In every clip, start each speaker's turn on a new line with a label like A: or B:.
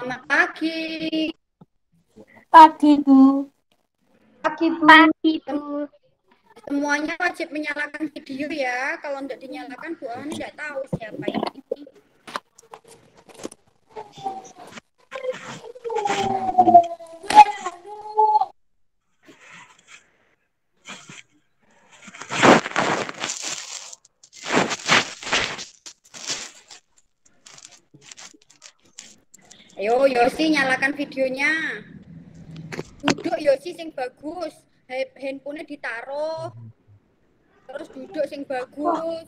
A: Selamat pagi.
B: Pagi, Bu.
C: Pagi, Bu.
D: Pagi, Bu.
A: Semuanya wajib menyalakan video ya. Kalau tidak dinyalakan, Bu Ani tidak tahu siapa ini. Ayo Yosi nyalakan videonya. Duduk Yosi sing bagus. Handphonenya ditaruh. Terus duduk sing bagus.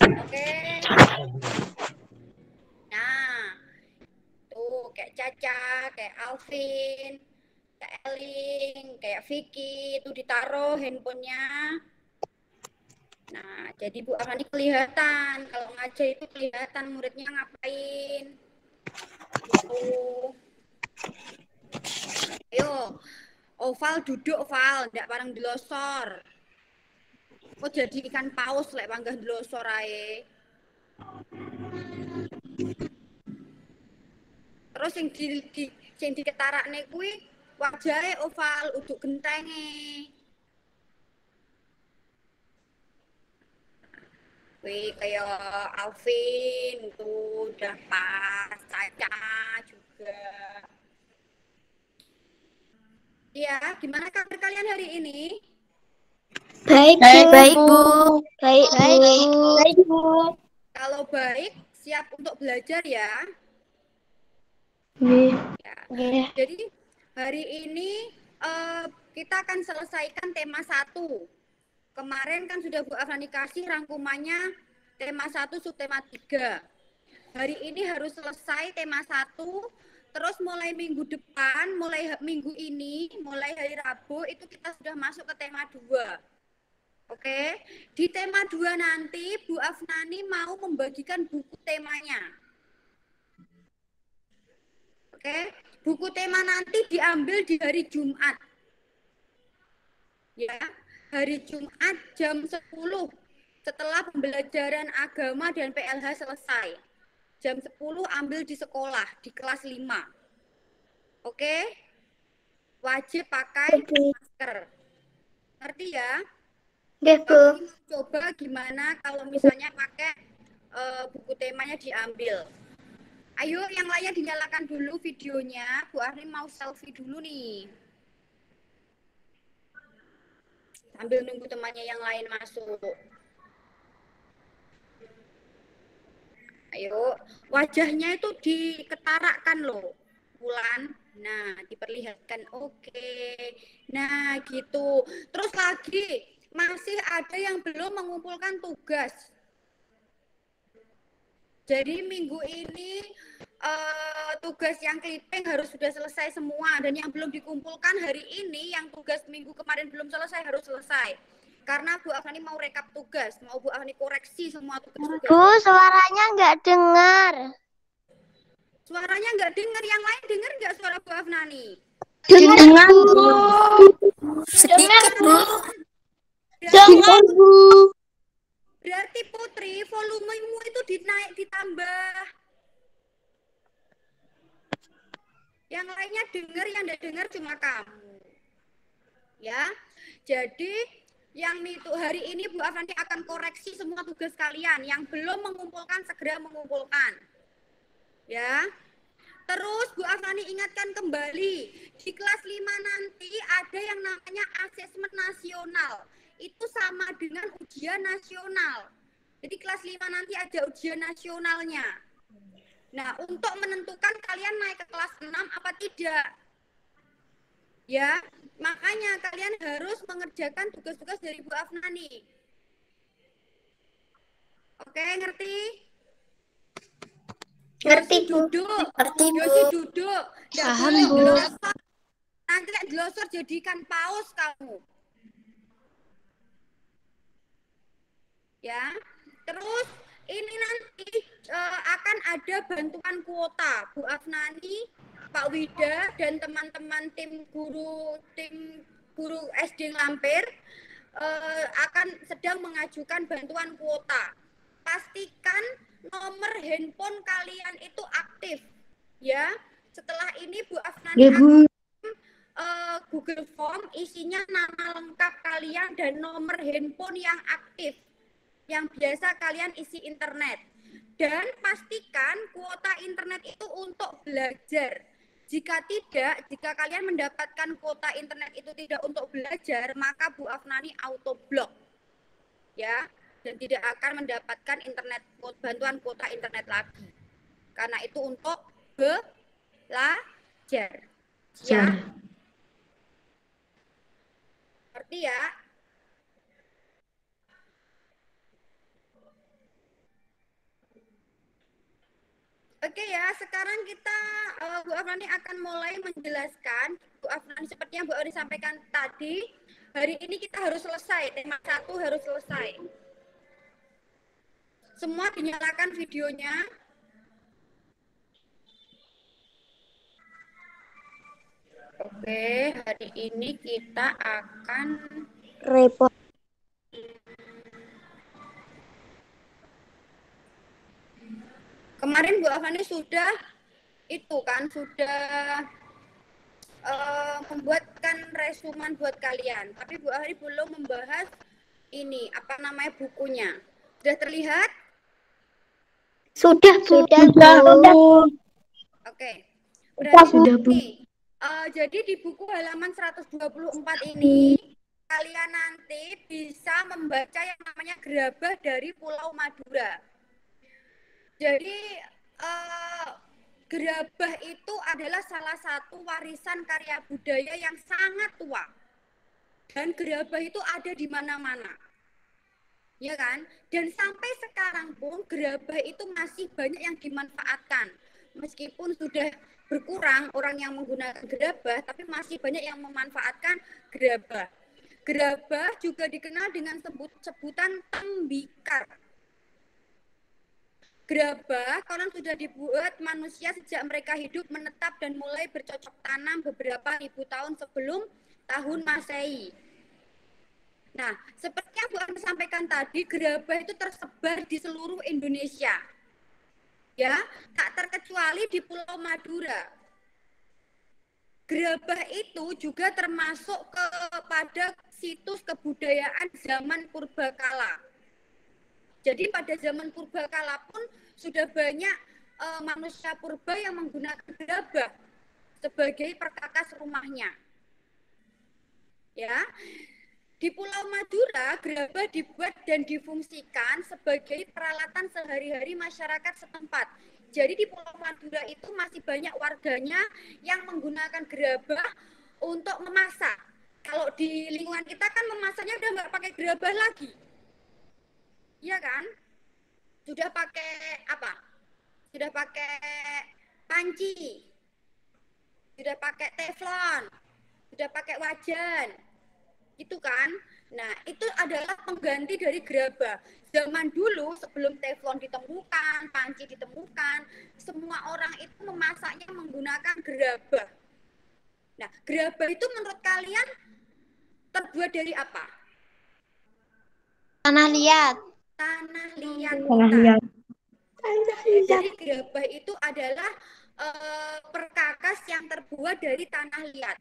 A: Oke. Nah, tuh kayak Caca, kayak Alvin, kayak Eling, kayak Vicky, itu ditaruh handphonenya. Nah, jadi Bu Afani kelihatan. Kalau ngajar itu kelihatan muridnya ngapain. Gitu. Ayo, Oval duduk, Oval. Ndak parang dilosor. Kok jadi ikan paus lek panggah dilosor ae. Terus sing diketarakne kuwi wajahe oval uduk gentenge. Kuwi kaya Alvin tuh udah pas, Caca juga. Iya, gimana kabar kalian hari ini?
D: Baik, Bu. Baik, Bu.
A: Kalau baik, siap untuk belajar ya. Ya. Jadi hari ini kita akan selesaikan tema 1. Kemarin kan sudah Bu Afani kasih rangkumannya tema 1 subtema 3. Hari ini harus selesai tema 1. Terus mulai minggu depan, mulai minggu ini, mulai hari Rabu itu kita sudah masuk ke tema 2. Oke, di tema 2 nanti Bu Afnani mau membagikan buku temanya. Oke, buku tema nanti diambil di hari Jumat. Ya, hari Jumat jam 10 setelah pembelajaran agama dan PLH selesai. Jam 10 ambil di sekolah, di kelas 5. Oke? Wajib pakai masker. Ngerti ya?
D: Oke, Bu.
A: Coba gimana kalau misalnya pakai buku temanya diambil. Ayo yang lainnya dinyalakan dulu videonya. Bu Afni mau selfie dulu nih. Sambil nunggu temannya yang lain masuk. Ayo, wajahnya itu diketarakkan loh, Wulan. Nah, diperlihatkan. Oke. Nah, gitu. Terus lagi, masih ada yang belum mengumpulkan tugas. Jadi minggu ini tugas yang clipping harus sudah selesai semua, dan yang belum dikumpulkan hari ini yang tugas minggu kemarin belum selesai harus selesai. Karena Bu Afani mau rekap tugas, mau Bu Afani koreksi semua tugas-tugas.
D: Bu, suaranya nggak dengar.
A: Suaranya nggak dengar, yang lain dengar nggak suara Bu Afnani?
D: Dengar, Bu.
B: Sedikit, Bu.
D: Dengar, Bu.
A: Berarti Putri, volumemu itu ditambah. Yang lainnya dengar, yang tidak dengar cuma kamu. Ya, jadi yang itu hari ini Bu Afani akan koreksi semua tugas kalian. Yang belum mengumpulkan segera mengumpulkan. Ya. Terus Bu Afani ingatkan kembali, di kelas 5 nanti ada yang namanya asesmen nasional. Itu sama dengan ujian nasional. Jadi kelas 5 nanti ada ujian nasionalnya. Nah, untuk menentukan kalian naik ke kelas 6 apa tidak. Ya, makanya kalian harus mengerjakan tugas-tugas dari Bu Afnani. Oke, ngerti?
D: Ngerti, Bu.
A: Duduk.
B: Ngerti, Bu.
A: Yosi duduk.
B: Paham, Bu.
A: Nanti glosor jadikan paus kamu. Ya. Terus ini nanti akan ada bantuan kuota. Bu Afnani, Pak Wida dan teman-teman tim guru SD Lampir akan sedang mengajukan bantuan kuota. Pastikan nomor handphone kalian itu aktif. Ya, setelah ini Bu Afnani
B: Ya, Bu.
A: Google Form isinya nama lengkap kalian dan nomor handphone yang aktif yang biasa kalian isi internet, dan pastikan kuota internet itu untuk belajar. Jika kalian mendapatkan kuota internet itu tidak untuk belajar, maka Bu Afnani auto block ya, dan tidak akan mendapatkan bantuan kuota internet lagi karena itu untuk belajar ya. Ngerti ya? Oke ya, sekarang kita Bu Afnani akan mulai menjelaskan. Bu Afnani seperti yang Bu Afnani sampaikan tadi, hari ini kita harus selesai, tema 1 harus selesai. Semua dinyalakan videonya. Oke, hari ini kita akan
D: Repot.
A: kemarin Bu Afani sudah membuatkan resumen buat kalian, tapi Bu Afani belum membahas ini bukunya. Sudah terlihat?
D: Sudah, Bu.
A: Oke. Berarti
B: Sudah, Bu.
A: jadi di buku halaman 124 ini kalian nanti bisa membaca yang namanya Gerabah dari Pulau Madura. Jadi gerabah itu adalah salah satu warisan karya budaya yang sangat tua. Dan gerabah itu ada di mana-mana. Ya kan? Dan sampai sekarang pun gerabah itu masih banyak yang dimanfaatkan. Meskipun sudah berkurang orang yang menggunakan gerabah, tapi masih banyak yang memanfaatkan gerabah. Gerabah juga dikenal dengan sebutan tembikar. Gerabah konon sudah dibuat manusia sejak mereka hidup menetap dan mulai bercocok tanam beberapa ribu tahun sebelum tahun Masehi. Nah, seperti yang Bu Anda sampaikan tadi, gerabah itu tersebar di seluruh Indonesia. Ya, tak terkecuali di Pulau Madura. Gerabah itu juga termasuk kepada situs kebudayaan zaman purbakala. Jadi pada zaman purbakala pun sudah banyak manusia purba yang menggunakan gerabah sebagai perkakas rumahnya. Ya. Di Pulau Madura, gerabah dibuat dan difungsikan sebagai peralatan sehari-hari masyarakat setempat. Jadi di Pulau Madura itu masih banyak warganya yang menggunakan gerabah untuk memasak. Kalau di lingkungan kita kan memasaknya udah nggak pakai gerabah lagi. Iya kan? Sudah pakai apa? Sudah pakai panci. Sudah pakai teflon. Sudah pakai wajan. Itu kan? Nah, itu adalah pengganti dari gerabah. Zaman dulu sebelum teflon ditemukan, panci ditemukan, semua orang itu memasaknya menggunakan gerabah. Nah, gerabah itu menurut kalian terbuat dari apa?
D: Tanah liat.
A: Tanah liat.
B: Tanah liat.
A: Jadi gerabah itu adalah perkakas yang terbuat dari tanah liat.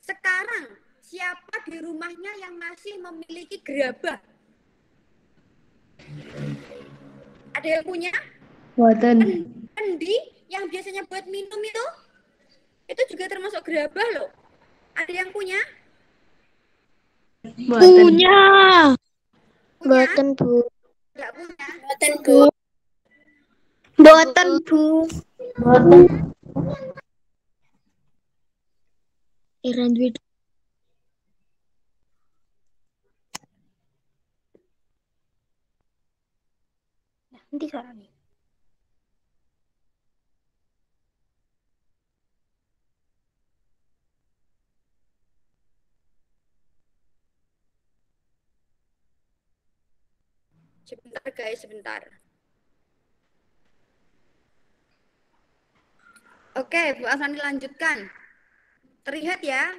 A: Sekarang siapa di rumahnya yang masih memiliki gerabah? Ada yang punya?
B: Buatan.
A: Kendi yang biasanya buat minum itu juga termasuk gerabah loh. Ada yang punya?
B: Punya.
D: Boten, Bu.
A: Enggak punya.
D: Boten, Bu. Boten, Bu.
B: Buatan.
D: Iran duit. Nanti suara nih.
A: Sebentar guys, sebentar. Oke, Bu Afani lanjutkan. Terlihat ya?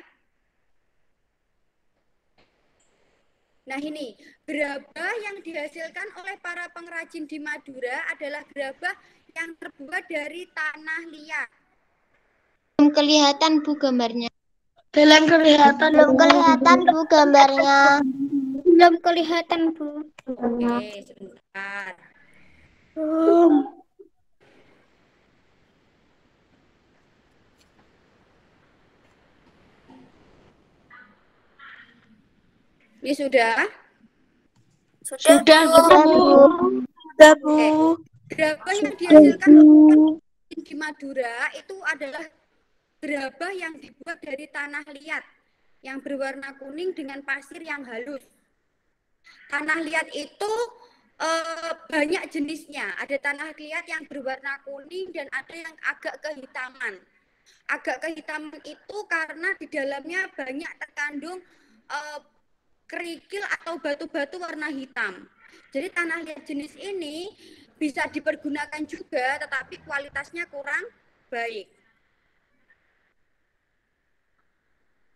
A: Nah ini, gerabah yang dihasilkan oleh para pengrajin di Madura adalah gerabah yang terbuat dari tanah liat.
D: Belum kelihatan Bu gambarnya.
B: Belum kelihatan.
D: Belum kelihatan Bu gambarnya. Belum kelihatan Bu.
A: Oke, sebentar. Ini sudah?
B: Sudah, Bu.
D: Sudah Bu.
A: Oke. Gerabah yang dihasilkan di Madura itu adalah gerabah yang dibuat dari tanah liat yang berwarna kuning dengan pasir yang halus. Tanah liat itu banyak jenisnya. Ada tanah liat yang berwarna kuning dan ada yang agak kehitaman. Agak kehitaman itu karena di dalamnya banyak terkandung kerikil atau batu-batu warna hitam. Jadi tanah liat jenis ini bisa dipergunakan juga, tetapi kualitasnya kurang baik.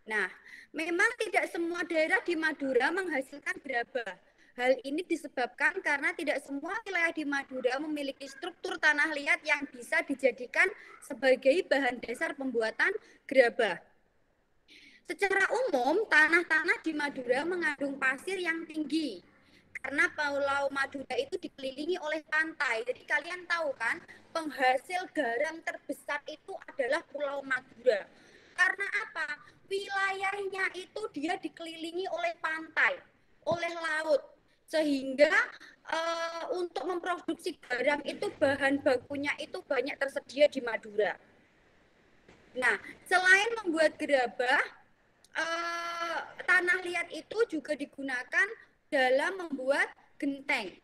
A: Nah, memang tidak semua daerah di Madura menghasilkan gerabah. Hal ini disebabkan karena tidak semua wilayah di Madura memiliki struktur tanah liat yang bisa dijadikan sebagai bahan dasar pembuatan gerabah. Secara umum, tanah-tanah di Madura mengandung pasir yang tinggi. Karena Pulau Madura itu dikelilingi oleh pantai. Jadi kalian tahu kan, penghasil garam terbesar itu adalah Pulau Madura. Karena apa? Wilayahnya itu dia dikelilingi oleh pantai, oleh laut. Sehingga untuk memproduksi garam itu bahan bakunya itu banyak tersedia di Madura. Nah, selain membuat gerabah, tanah liat itu juga digunakan dalam membuat genteng.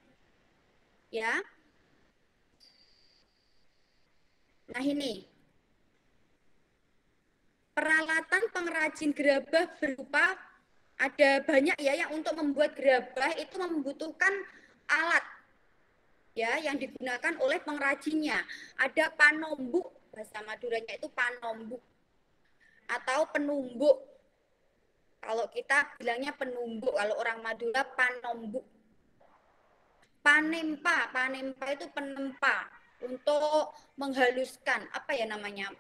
A: Ya. Nah, ini. Peralatan pengrajin gerabah berupa ada banyak ya yang untuk membuat gerabah itu membutuhkan alat ya yang digunakan oleh pengrajinnya. Ada panombuk, bahasa Maduranya itu panombuk atau penumbuk. Kalau kita bilangnya penumbuk, kalau orang Madura panombuk. Panempa, panempa itu penempa untuk menghaluskan apa ya namanya?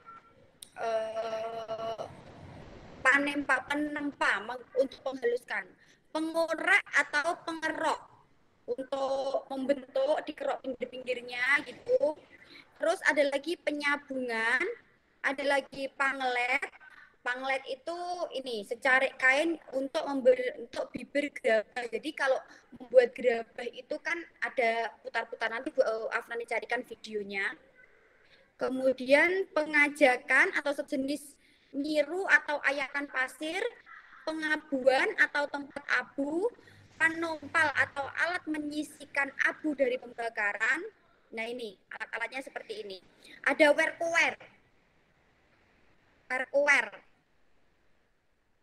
A: Panempa, penempa untuk menghaluskan. Pengorek atau pengerok untuk membentuk di kerok pinggir-pinggirnya gitu. Terus ada lagi penyabungan, ada lagi panglet. Panglet itu ini secarik kain untuk untuk bibir gerabah. Jadi kalau membuat gerabah itu kan ada putar-putar, nanti Bu Afnani carikan videonya. Kemudian pengajakan atau sejenis nyiru atau ayakan pasir, pengabuan atau tempat abu, penompal atau alat menyisikan abu dari pembakaran. Nah ini alat-alatnya seperti ini. Ada werkower.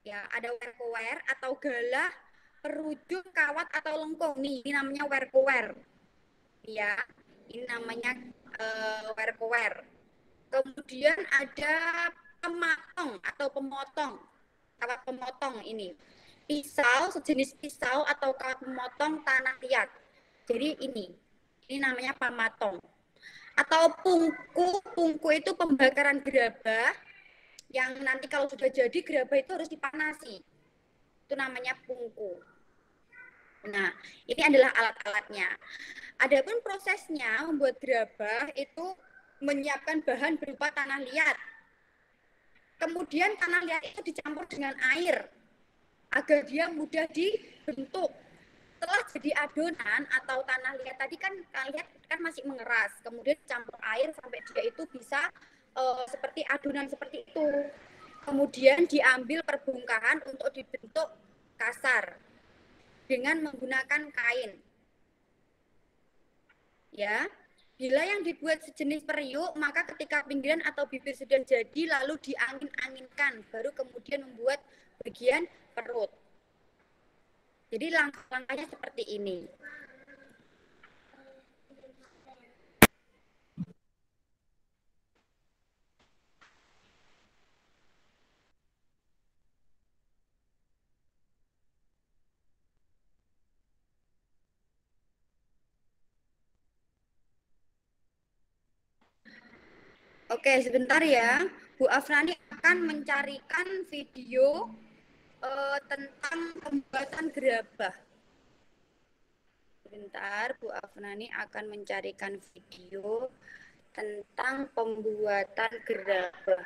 A: Ya, ada werkower atau galah, perujung, kawat atau lengkung. Nih, ini namanya werkower. Ya, ini namanya werkower. Kemudian ada pematong atau pemotong. Kawat pemotong ini. Pisau, sejenis pisau atau kawat pemotong tanah liat. Jadi ini namanya pematong. Atau pungku itu pembakaran gerabah yang nanti kalau sudah jadi gerabah itu harus dipanasi. Itu namanya pungku. Nah, ini adalah alat-alatnya. Adapun prosesnya membuat gerabah itu menyiapkan bahan berupa tanah liat. Kemudian tanah liat itu dicampur dengan air agar dia mudah dibentuk. Setelah jadi adonan atau tanah liat tadi kan kalian kan masih mengeras, kemudian campur air sampai dia itu bisa seperti adonan seperti itu. Kemudian diambil perbongkahan untuk dibentuk kasar dengan menggunakan kain. Ya, bila yang dibuat sejenis periuk, maka ketika pinggiran atau bibir sudah jadi, lalu diangin-anginkan, baru kemudian membuat bagian perut. Jadi langkah-langkahnya seperti ini. Oke, sebentar ya. Bu Afrani akan mencarikan video tentang pembuatan gerabah. Sebentar, Bu Afnani akan mencarikan video tentang pembuatan gerabah.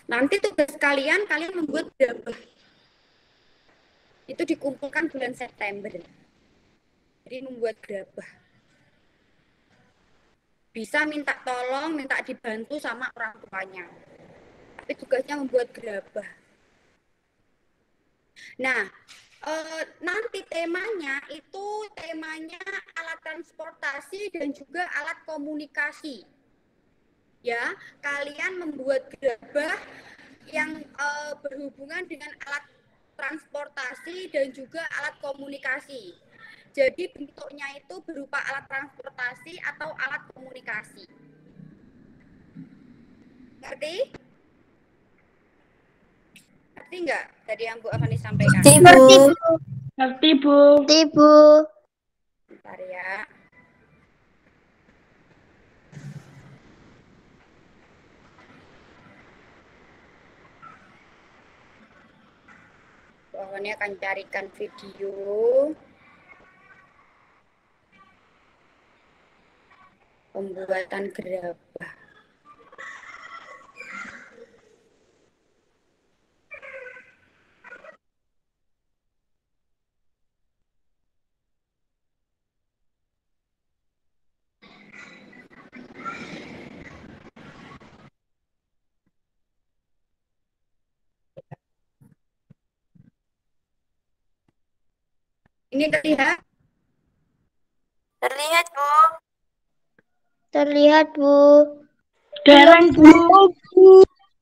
A: Nanti tugas kalian membuat gerabah. Itu dikumpulkan bulan September. Jadi membuat gerabah. Bisa minta tolong, minta dibantu sama orang tuanya. Tapi tugasnya membuat gerabah. Nah, nanti temanya alat transportasi dan juga alat komunikasi. Ya, kalian membuat gerabah yang berhubungan dengan alat transportasi dan juga alat komunikasi. Jadi bentuknya itu berupa alat transportasi atau alat komunikasi. Ngerti? Ngerti nggak tadi yang Bu Afani sampaikan?
B: Ngerti, Bu. Ngerti, Bu.
D: Ngerti, Bu.
A: Bentar ya. Bu Afani akan carikan video pembuatan gerabah. Ini terlihat?
B: Terlihat, Bu.
D: Terlihat, Bu.
B: Dereng, Bu.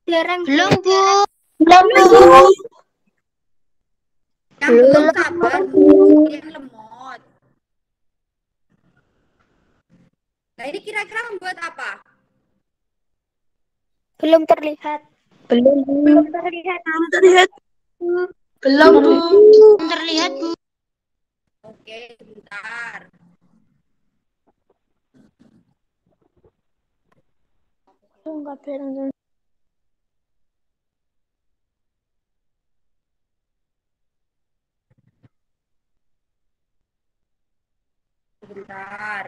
D: Belum, Bu.
B: Belum, Bu.
A: Yang belum sabar, yang lemot. Nah, ini kira-kira membuat apa?
D: Belum terlihat.
B: Belum, Bu.
D: Belum terlihat.
B: Belum terlihat. Belum, Bu.
D: Belum terlihat, Bu.
A: Oke, sebentar.
D: Enggak beres.
A: Sebentar.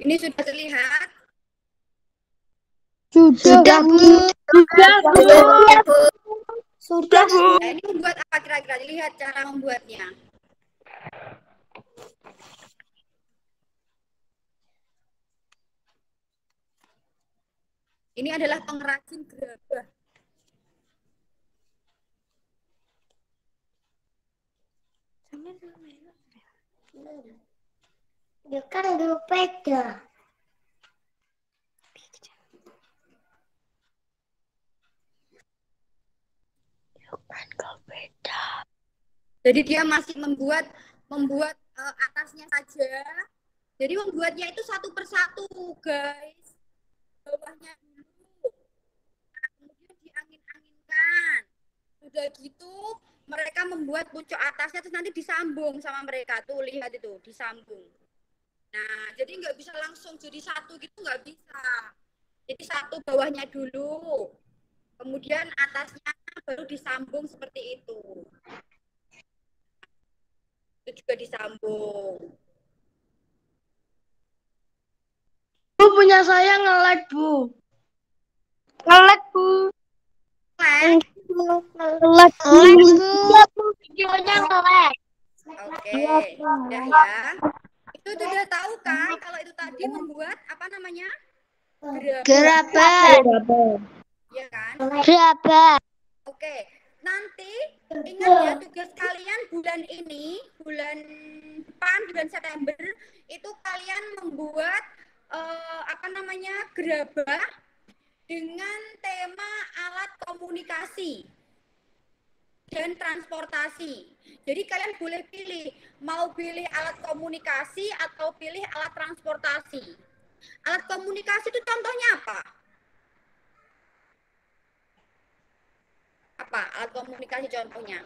A: Ini sudah terlihat?
D: Sudah, Bu.
B: Sudah, Bu.
D: Sudah, Bu.
A: Nah, ini membuat apa kira-kira? Lihat cara membuatnya. Ini adalah pengrajin gerabah.
D: Ya kan dulu peda.
A: Jadi dia masih membuat atasnya saja. Jadi membuatnya itu satu persatu, guys. Bawahnya dulu. Nah, kemudian diangin-anginkan. Udah gitu, mereka membuat pucuk atasnya terus nanti disambung sama mereka. Tuh, lihat itu, disambung. Nah, jadi nggak bisa langsung jadi satu gitu, nggak bisa. Jadi satu bawahnya dulu. Kemudian atasnya baru disambung seperti itu. Itu juga disambung.
B: Bu, punya saya nge-lag, Bu.
D: Ngelag, Bu.
A: Ngelag?
D: Ngelag, Bu. Videonya ngelag.
A: Oke, udah ya. Itu sudah tahu kan kalau itu tadi membuat apa namanya?
D: Gerabah.
A: Ya kan?
D: Gerabah.
A: Oke, nanti ingat ya tugas kalian bulan ini, bulan depan, bulan September, itu kalian membuat apa namanya gerabah dengan tema alat komunikasi dan transportasi. Jadi kalian boleh pilih, mau pilih alat komunikasi atau pilih alat transportasi. Alat komunikasi itu contohnya apa? Apa alat komunikasi contohnya?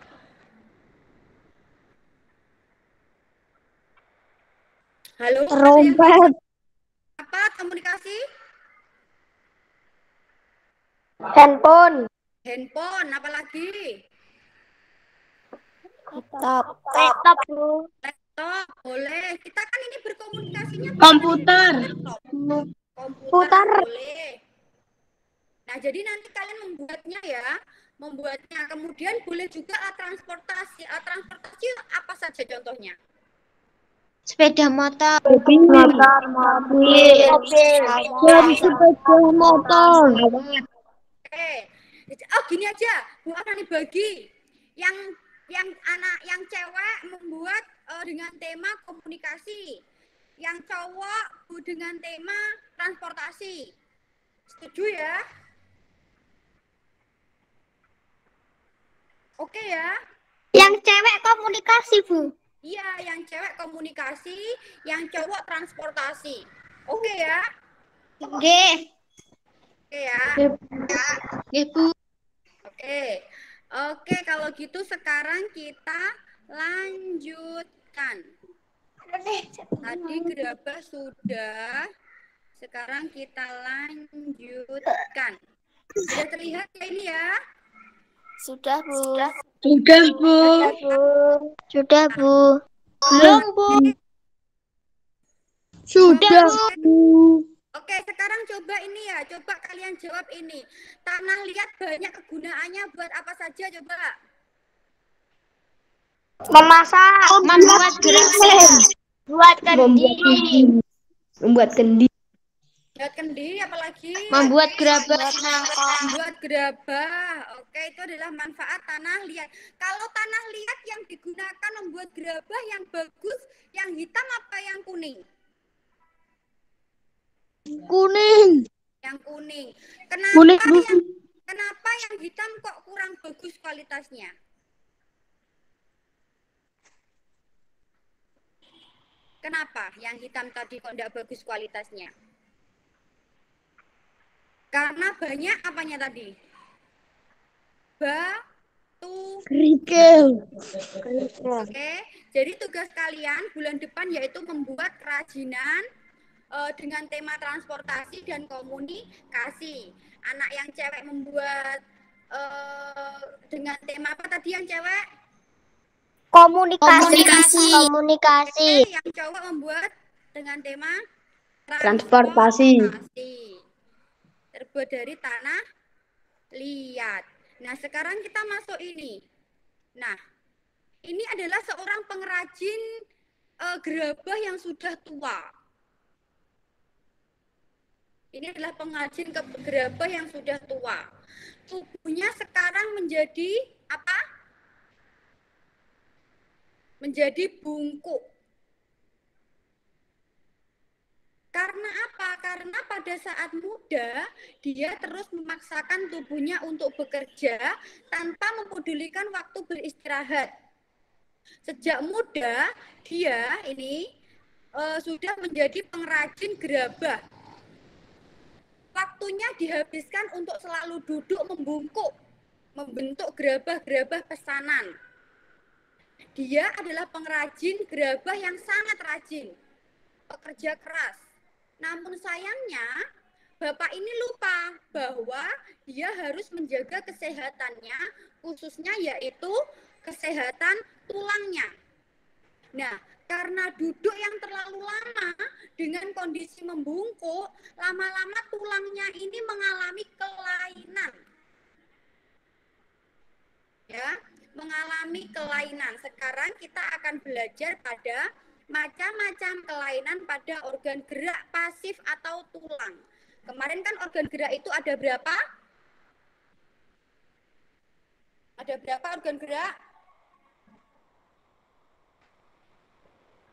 A: Halo,
B: Trompet.
A: apa komunikasi?
C: Handphone.
A: Handphone, apalagi?
D: Laptop, Bu.
A: Laptop, boleh. Kita kan ini berkomunikasinya
B: Komputer.
A: komputer boleh. Nah, jadi nanti kalian membuatnya ya. Membuatnya. Kemudian boleh juga alat transportasi. Alat transportasi apa saja contohnya?
D: Sepeda motor.
B: Mobil. Dan
D: Mobil.
B: sepeda motor.
A: Oke. Oh, gini aja. Bu Afani bagi yang anak yang cewek membuat dengan tema komunikasi. Yang cowok dengan tema transportasi. Setuju ya? Oke ya?
D: Yang cewek komunikasi, Bu.
A: Iya, yang cewek komunikasi, yang cowok transportasi. Oke ya?
D: Oke.
A: Oke ya?
D: Oke, Bu.
A: Oke. Oke, kalau gitu sekarang kita lanjutkan. Tadi gerabah sudah. Sekarang kita lanjutkan. Sudah terlihat ya ini ya?
D: Sudah, Bu.
B: Sudah, Bu.
D: Sudah, Bu. Belum, Bu.
B: Sudah, Bu.
A: Oke, sekarang coba ini ya. Coba kalian jawab ini. Tanah liat banyak kegunaannya buat apa saja coba?
C: Memasak.
D: Membuat gelas.
C: Buat kendi.
B: Membuat kendi.
A: Buat kendi, apalagi?
D: Membuat gerabah.
A: Membuat gerabah. Oke, itu adalah manfaat tanah liat. Kalau tanah liat yang digunakan membuat gerabah yang bagus, yang hitam apa yang kuning?
B: Kuning.
A: Yang kuning. Kenapa
B: Kuning, Bu.
A: kenapa yang hitam kok kurang bagus kualitasnya? Kenapa yang hitam tadi kok tidak bagus kualitasnya? Karena banyak apanya tadi? Batu.
B: Kerikil.
A: Oke, jadi tugas kalian bulan depan yaitu membuat kerajinan dengan tema transportasi dan komunikasi. Anak yang cewek membuat dengan tema apa tadi yang cewek?
D: Komunikasi.
A: Oke, yang cowok membuat dengan tema
B: Transportasi.
A: Terbuat dari tanah liat. Nah, sekarang kita masuk ini. Nah, ini adalah seorang pengrajin gerabah yang sudah tua. Ini adalah pengrajin gerabah yang sudah tua. Tubuhnya sekarang menjadi apa? Menjadi bungkuk. Karena apa? Karena pada saat muda, dia terus memaksakan tubuhnya untuk bekerja tanpa mempedulikan waktu beristirahat. Sejak muda, dia ini sudah menjadi pengrajin gerabah. Waktunya dihabiskan untuk selalu duduk membungkuk, membentuk gerabah-gerabah pesanan. Dia adalah pengrajin gerabah yang sangat rajin, pekerja keras. Namun sayangnya, Bapak ini lupa bahwa dia harus menjaga kesehatannya, khususnya yaitu kesehatan tulangnya. Nah, karena duduk yang terlalu lama dengan kondisi membungkuk, lama-lama tulangnya ini mengalami kelainan. Ya, mengalami kelainan. Sekarang kita akan belajar pada macam-macam kelainan pada organ gerak pasif atau tulang. Kemarin kan organ gerak itu ada berapa? Ada berapa organ gerak?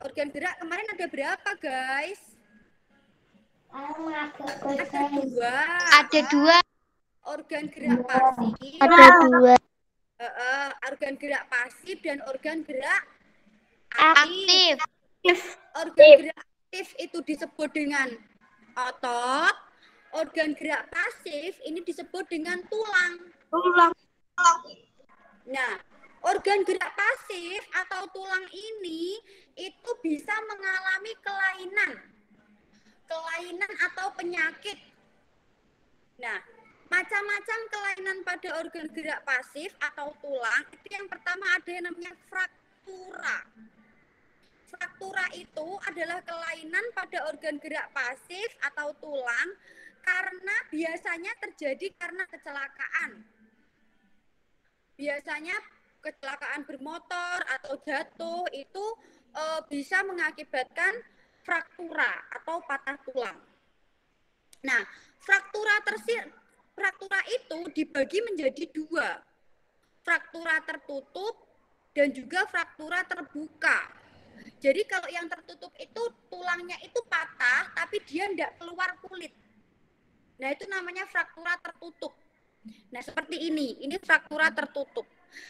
A: Organ gerak kemarin ada berapa, guys? Ada dua.
D: Ada 2.
A: organ gerak pasif.
D: Ada 2.
A: Organ gerak pasif dan organ gerak
C: Aktif.
A: Organ gerak aktif itu disebut dengan otot. Organ gerak pasif ini disebut dengan tulang. Nah, organ gerak pasif atau tulang ini itu bisa mengalami kelainan atau penyakit. Nah, macam-macam kelainan pada organ gerak pasif atau tulang itu yang pertama ada yang namanya fraktura. Fraktura itu adalah kelainan pada organ gerak pasif atau tulang karena biasanya terjadi karena kecelakaan. Biasanya kecelakaan bermotor atau jatuh itu bisa mengakibatkan fraktura atau patah tulang. Nah, fraktura itu dibagi menjadi 2. Fraktura tertutup dan juga fraktura terbuka. Jadi kalau yang tertutup itu tulangnya itu patah tapi dia tidak keluar kulit. Nah, itu namanya fraktura tertutup. Nah, seperti ini fraktura tertutup.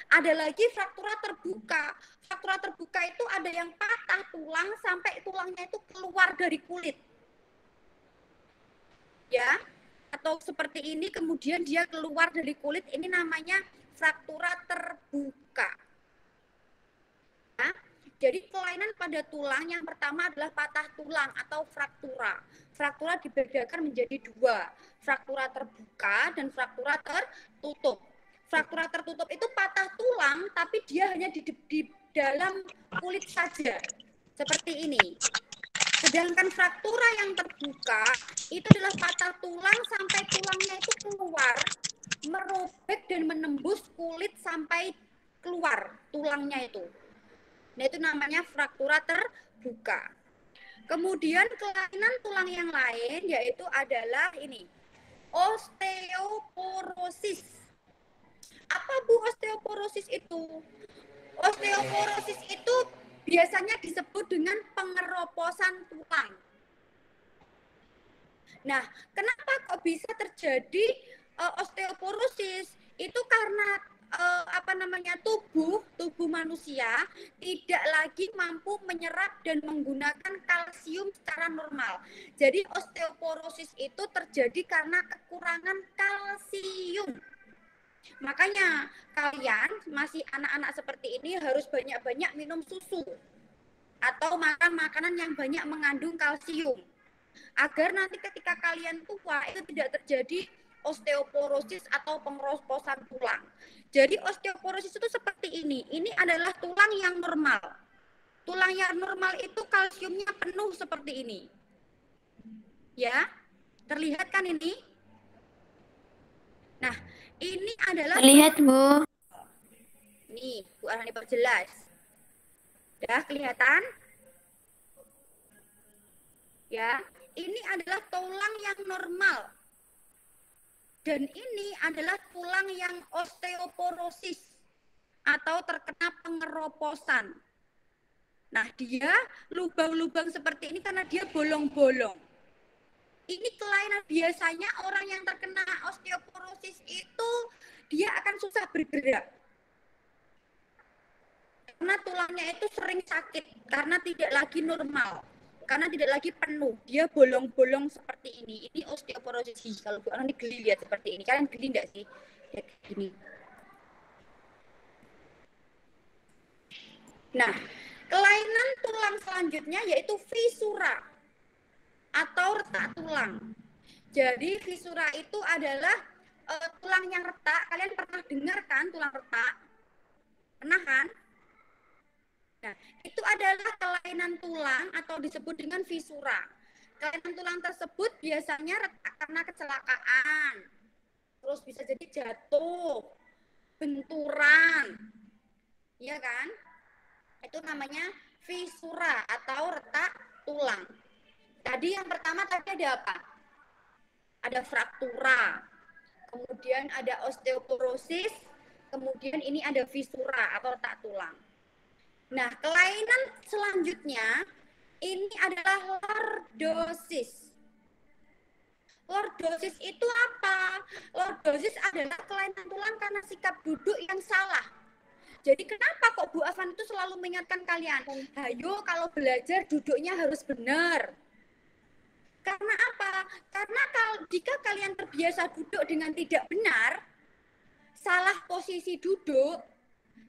A: Ada lagi fraktura terbuka. Fraktura terbuka itu ada yang patah tulang sampai tulangnya itu keluar dari kulit. Ya, atau seperti ini kemudian dia keluar dari kulit, ini namanya fraktura terbuka. Nah, jadi kelainan pada tulang yang pertama adalah patah tulang atau fraktura. Fraktura dibedakan menjadi 2, fraktura terbuka dan fraktura tertutup. Fraktura tertutup itu patah tulang tapi dia hanya di dalam kulit saja, seperti ini. Sedangkan fraktura yang terbuka itu adalah patah tulang sampai tulangnya itu keluar, merobek dan menembus kulit sampai keluar tulangnya itu. Nah, itu namanya fraktura terbuka. Kemudian kelainan tulang yang lain yaitu adalah ini, osteoporosis. Apa Bu osteoporosis itu? Osteoporosis itu biasanya disebut dengan pengeroposan tulang. Nah, kenapa kok bisa terjadi osteoporosis? Itu karena tubuh manusia tidak lagi mampu menyerap dan menggunakan kalsium secara normal. Jadi osteoporosis itu terjadi karena kekurangan kalsium. Makanya kalian masih anak-anak seperti ini harus banyak-banyak minum susu atau makan makanan yang banyak mengandung kalsium agar nanti ketika kalian tua itu tidak terjadi osteoporosis atau pengeroposan tulang. Jadi osteoporosis itu seperti ini. Ini adalah tulang yang normal. Tulang yang normal itu kalsiumnya penuh seperti ini. Ya, terlihat kan ini? Nah, ini adalah
C: Lihat, Bu.
A: nih, Bu Arhani perjelas. Ya, kelihatan? Ya, ini adalah tulang yang normal. Dan ini adalah tulang yang osteoporosis atau terkena pengeroposan. Nah, dia lubang-lubang seperti ini karena dia bolong-bolong. Ini kelainan biasanya orang yang terkena osteoporosis itu dia akan susah bergerak. Karena tulangnya itu sering sakit karena tidak lagi normal. Karena tidak lagi penuh, dia bolong-bolong seperti ini. Ini osteoporosis. Kalau Bu Arhani geli lihat seperti ini. Kalian geli enggak sih? Lihat gini. Nah, kelainan tulang selanjutnya yaitu fisura atau retak tulang. Jadi fisura itu adalah tulang yang retak. Kalian pernah dengar kan tulang retak? Pernah kan? Nah, itu adalah kelainan tulang atau disebut dengan fisura. Kelainan tulang tersebut biasanya retak karena kecelakaan. Terus bisa jadi jatuh, benturan. Iya kan? Itu namanya fisura atau retak tulang. Tadi yang pertama tadi ada apa? Ada fraktura. Kemudian ada osteoporosis, kemudian ini ada fisura atau retak tulang. Nah, kelainan selanjutnya ini adalah lordosis. Lordosis itu apa? lordosis adalah kelainan tulang karena sikap duduk yang salah. Jadi kenapa kok Bu Afan itu selalu mengingatkan kalian, ayo kalau belajar duduknya harus benar. Karena apa? Karena jika kalian terbiasa duduk dengan tidak benar, salah posisi duduk,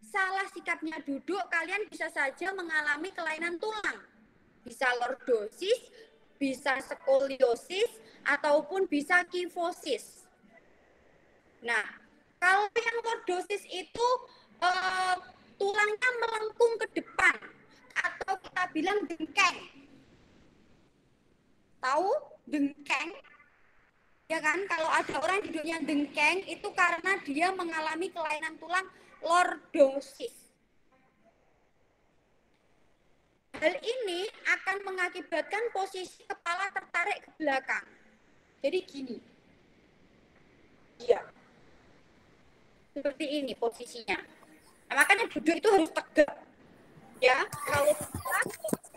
A: salah sikapnya duduk, kalian bisa saja mengalami kelainan tulang. Bisa lordosis, bisa skoliosis, ataupun bisa kifosis. Nah, kalau yang lordosis itu tulangnya melengkung ke depan, atau kita bilang dengkeng. Tahu dengkeng? Ya kan, kalau ada orang duduknya dengkeng, itu karena dia mengalami kelainan tulang lordosis. Hal ini akan mengakibatkan posisi kepala tertarik ke belakang. Jadi gini. Iya. Seperti ini posisinya. Nah, makanya duduk itu harus tegak. Ya, kalau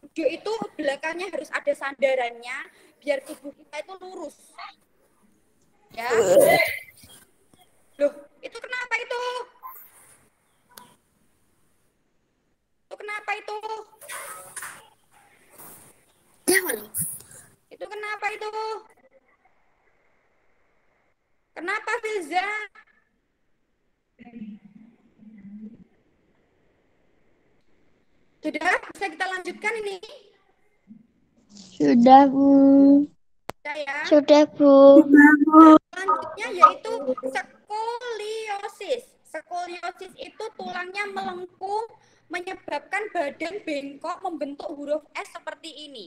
A: duduk itu belakangnya harus ada sandarannya biar tubuh kita itu lurus. Ya. Loh, itu kenapa itu? Itu kenapa itu?
C: Jangan.
A: Itu kenapa itu? Kenapa Filza? Sudah, bisa kita lanjutkan ini?
D: Sudah, Bu.
A: Ya.
D: Sudah, Bu.
A: Selanjutnya yaitu skoliosis. Skoliosis itu tulangnya melengkung menyebabkan badan bengkok membentuk huruf S seperti ini.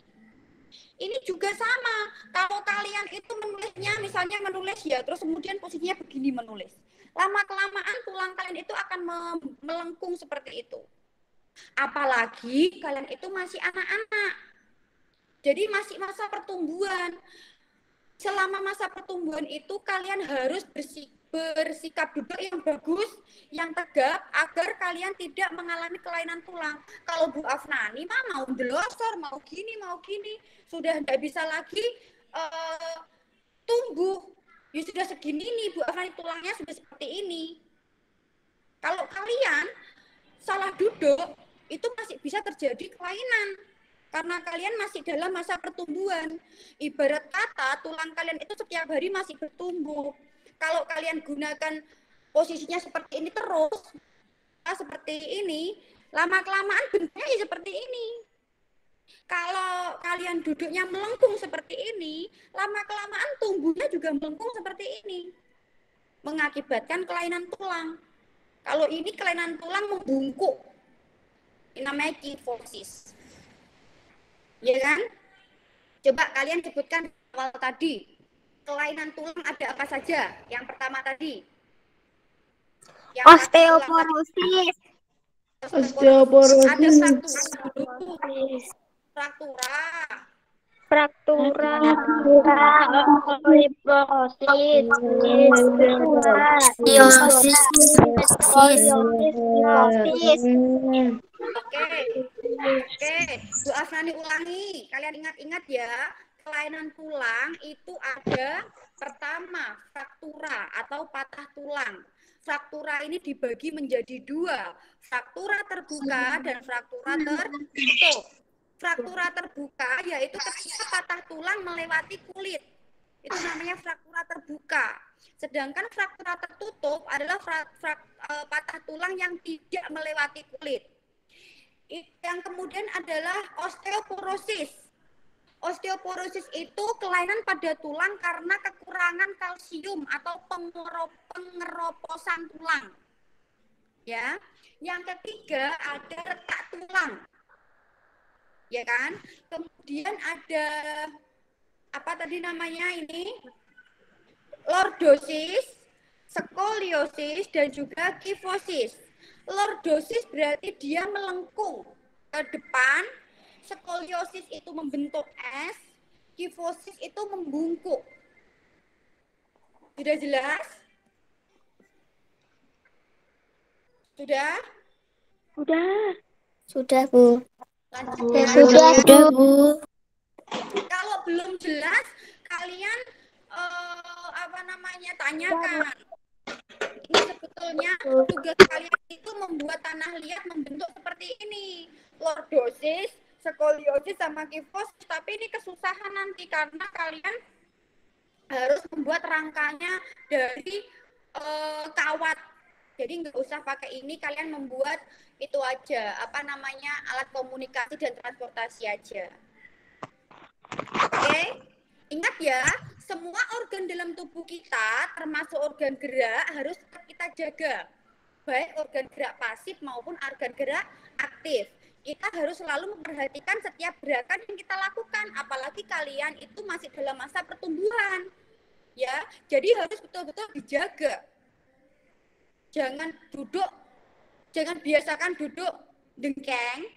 A: Ini juga sama. Kalau kalian itu menulisnya, misalnya menulis ya, terus kemudian posisinya begini menulis. Lama-kelamaan tulang kalian itu akan melengkung seperti itu. Apalagi kalian itu masih anak-anak. Jadi masih masa pertumbuhan. Selama masa pertumbuhan itu kalian harus bersikap duduk yang bagus, yang tegap, agar kalian tidak mengalami kelainan tulang. Kalau Bu Afnani mah mau delosor, mau gini, sudah tidak bisa lagi tumbuh. Ya sudah segini nih Bu Afnani, tulangnya sudah seperti ini. Kalau kalian salah duduk, itu masih bisa terjadi kelainan. Karena kalian masih dalam masa pertumbuhan. Ibarat kata tulang kalian itu setiap hari masih bertumbuh. Kalau kalian gunakan posisinya seperti ini terus, seperti ini, lama-kelamaan bentuknya ya seperti ini. Kalau kalian duduknya melengkung seperti ini, lama-kelamaan tumbuhnya juga melengkung seperti ini. Mengakibatkan kelainan tulang. Kalau ini kelainan tulang membungkuk. Ini namanya kifosis. Ya kan? Coba kalian sebutkan awal tadi. Kelainan tulang ada apa saja? Yang pertama tadi.
D: Osteoporosis.
A: Ada fraktura. Oke, Bu Afnani ulangi. Kalian ingat-ingat ya, kelainan tulang itu ada pertama, fraktura atau patah tulang. Fraktura ini dibagi menjadi dua, fraktura terbuka dan fraktura tertutup. Fraktura terbuka yaitu ketika patah tulang melewati kulit. Itu namanya fraktura terbuka. Sedangkan fraktura tertutup adalah patah tulang yang tidak melewati kulit. Yang kemudian adalah osteoporosis. Osteoporosis itu kelainan pada tulang karena kekurangan kalsium atau pengeroposan tulang. Ya. Yang ketiga ada retak tulang. Ya kan? Kemudian ada apa tadi namanya ini? Lordosis, skoliosis dan juga kifosis. Lordosis berarti dia melengkung ke depan, skoliosis itu membentuk S, kifosis itu membungkuk. Sudah jelas? Sudah?
C: Sudah, Bu.
A: Lanjut.
C: Sudah, Bu.
A: Kalau belum jelas, kalian tanyakan. Ini sebetulnya tugas kalian itu membuat tanah liat membentuk seperti ini. Lordosis, skoliosis, sama kifosis. Tapi ini kesusahan nanti karena kalian harus membuat rangkanya dari kawat. Jadi nggak usah pakai ini, kalian membuat itu aja, apa namanya, alat komunikasi dan transportasi aja. Oke? Ingat ya, semua organ dalam tubuh kita, termasuk organ gerak, harus kita jaga. Baik organ gerak pasif maupun organ gerak aktif. Kita harus selalu memperhatikan setiap gerakan yang kita lakukan. Apalagi kalian itu masih dalam masa pertumbuhan. Ya, jadi harus betul-betul dijaga. Jangan biasakan duduk dengkeng,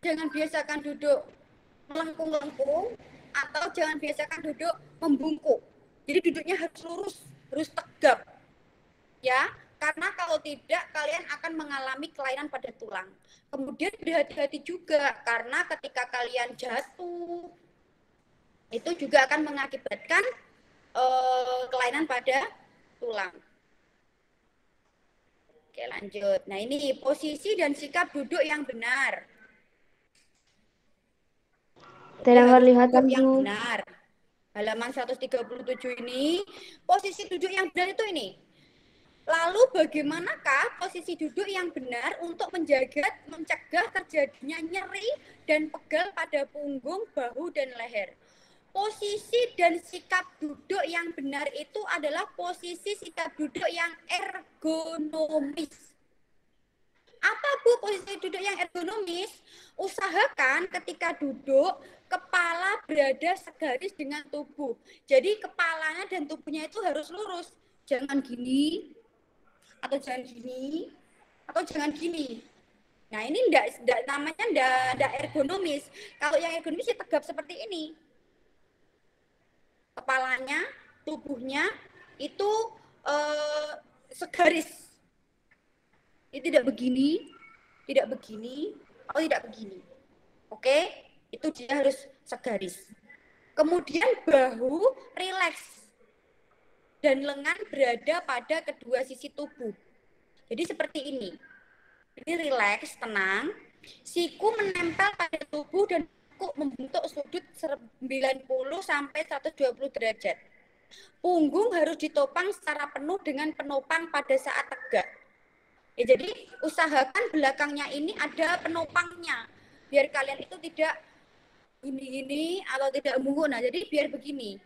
A: jangan biasakan duduk melengkung-lengkung, atau jangan biasakan duduk membungkuk. Jadi duduknya harus lurus, harus tegap. Ya, karena kalau tidak kalian akan mengalami kelainan pada tulang. Kemudian berhati-hati juga karena ketika kalian jatuh itu juga akan mengakibatkan kelainan pada tulang. Oke, lanjut. Nah, ini posisi dan sikap duduk yang benar.
B: Tidak kelihatan,
A: yang
B: Bu.
A: benar. Halaman 137 ini, posisi duduk yang benar itu ini. Lalu bagaimanakah posisi duduk yang benar untuk mencegah terjadinya nyeri dan pegal pada punggung, bahu, dan leher? Posisi dan sikap duduk yang benar itu adalah posisi sikap duduk yang ergonomis. Apa, Bu, posisi duduk yang ergonomis? Usahakan ketika duduk, kepala berada segaris dengan tubuh. Jadi kepalanya dan tubuhnya itu harus lurus. Jangan gini, atau jangan gini, atau jangan gini. Nah, ini namanya enggak ergonomis. Kalau yang ergonomis ya tegap seperti ini. Kepalanya, tubuhnya itu segaris. Ini tidak begini, atau tidak begini. Oke, itu dia harus segaris. Kemudian bahu rileks dan lengan berada pada kedua sisi tubuh. Jadi seperti ini. Ini rileks, tenang. Siku menempel pada tubuh dan membentuk sudut 90 sampai 120 derajat. Punggung harus ditopang secara penuh dengan penopang pada saat tegak. Ya, jadi usahakan belakangnya ini ada penopangnya. Biar kalian itu tidak gini-gini atau tidak bungkuk. Nah, jadi biar begini.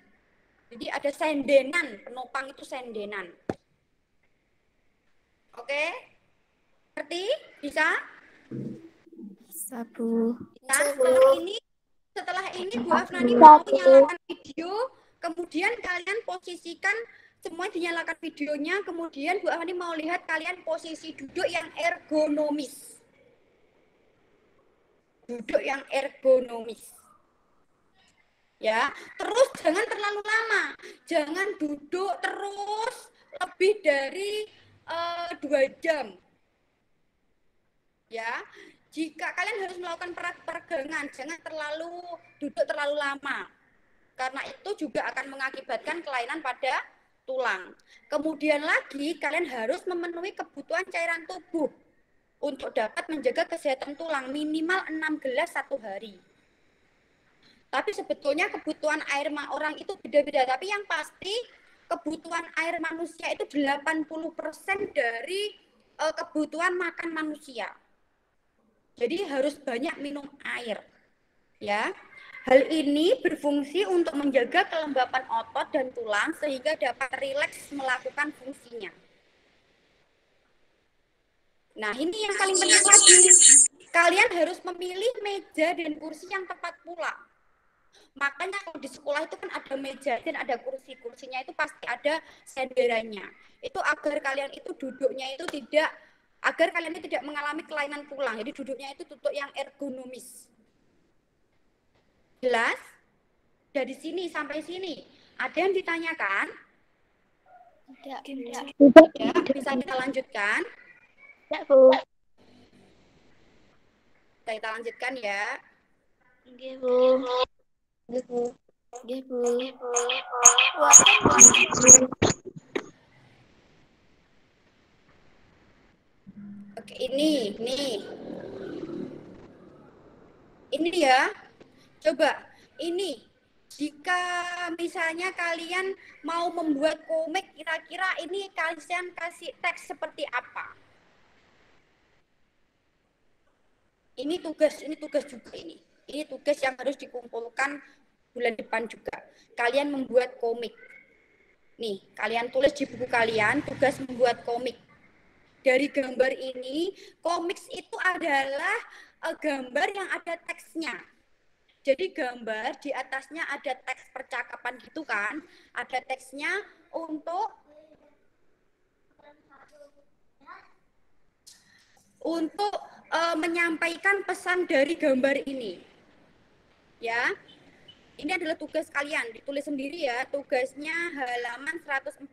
A: Jadi ada sendenan, penopang itu sendenan. Oke? Ngerti? Bisa?
C: Bisa, Bu.
A: Nah, setelah ini Bu Afnani mau nyalakan video, kemudian kalian posisikan, semua dinyalakan videonya, kemudian Bu Afnani mau lihat kalian posisi duduk yang ergonomis. Duduk yang ergonomis. Ya, terus jangan terlalu lama. Jangan duduk terus lebih dari 2 jam. Ya, jika kalian harus melakukan peregangan, jangan duduk terlalu lama. Karena itu juga akan mengakibatkan kelainan pada tulang. Kemudian lagi, kalian harus memenuhi kebutuhan cairan tubuh untuk dapat menjaga kesehatan tulang minimal 6 gelas 1 hari. Tapi sebetulnya kebutuhan air orang itu beda-beda. Tapi yang pasti kebutuhan air manusia itu 80% dari kebutuhan makan manusia. Jadi harus banyak minum air. Ya. Hal ini berfungsi untuk menjaga kelembapan otot dan tulang sehingga dapat rileks melakukan fungsinya. Nah, ini yang paling penting lagi. Kalian harus memilih meja dan kursi yang tepat pula. Makanya kalau di sekolah itu kan ada meja dan ada kursi. Kursinya itu pasti ada senderannya. Itu agar kalian itu duduknya itu agar kalian itu tidak mengalami kelainan tulang. Jadi duduknya itu duduk yang ergonomis. Jelas? Dari sini sampai sini. Ada yang ditanyakan?
D: Tidak.
A: Ya, bisa kita lanjutkan?
D: Tidak, Bu.
A: Kita lanjutkan ya.
D: Oke, Bu.
C: Oke, Bu.
D: Buatkan, Bu.
A: Nih. Ini ya. Coba ini jika misalnya kalian mau membuat komik, kira-kira ini kalian kasih teks seperti apa? Ini tugas juga ini. Ini tugas yang harus dikumpulkan bulan depan juga. Kalian membuat komik. Nih, kalian tulis di buku kalian tugas membuat komik. Dari gambar ini, komik itu adalah gambar yang ada teksnya. Jadi gambar di atasnya ada teks percakapan gitu kan, ada teksnya untuk menyampaikan pesan dari gambar ini. Ya. Ini adalah tugas kalian, ditulis sendiri ya, tugasnya halaman 140.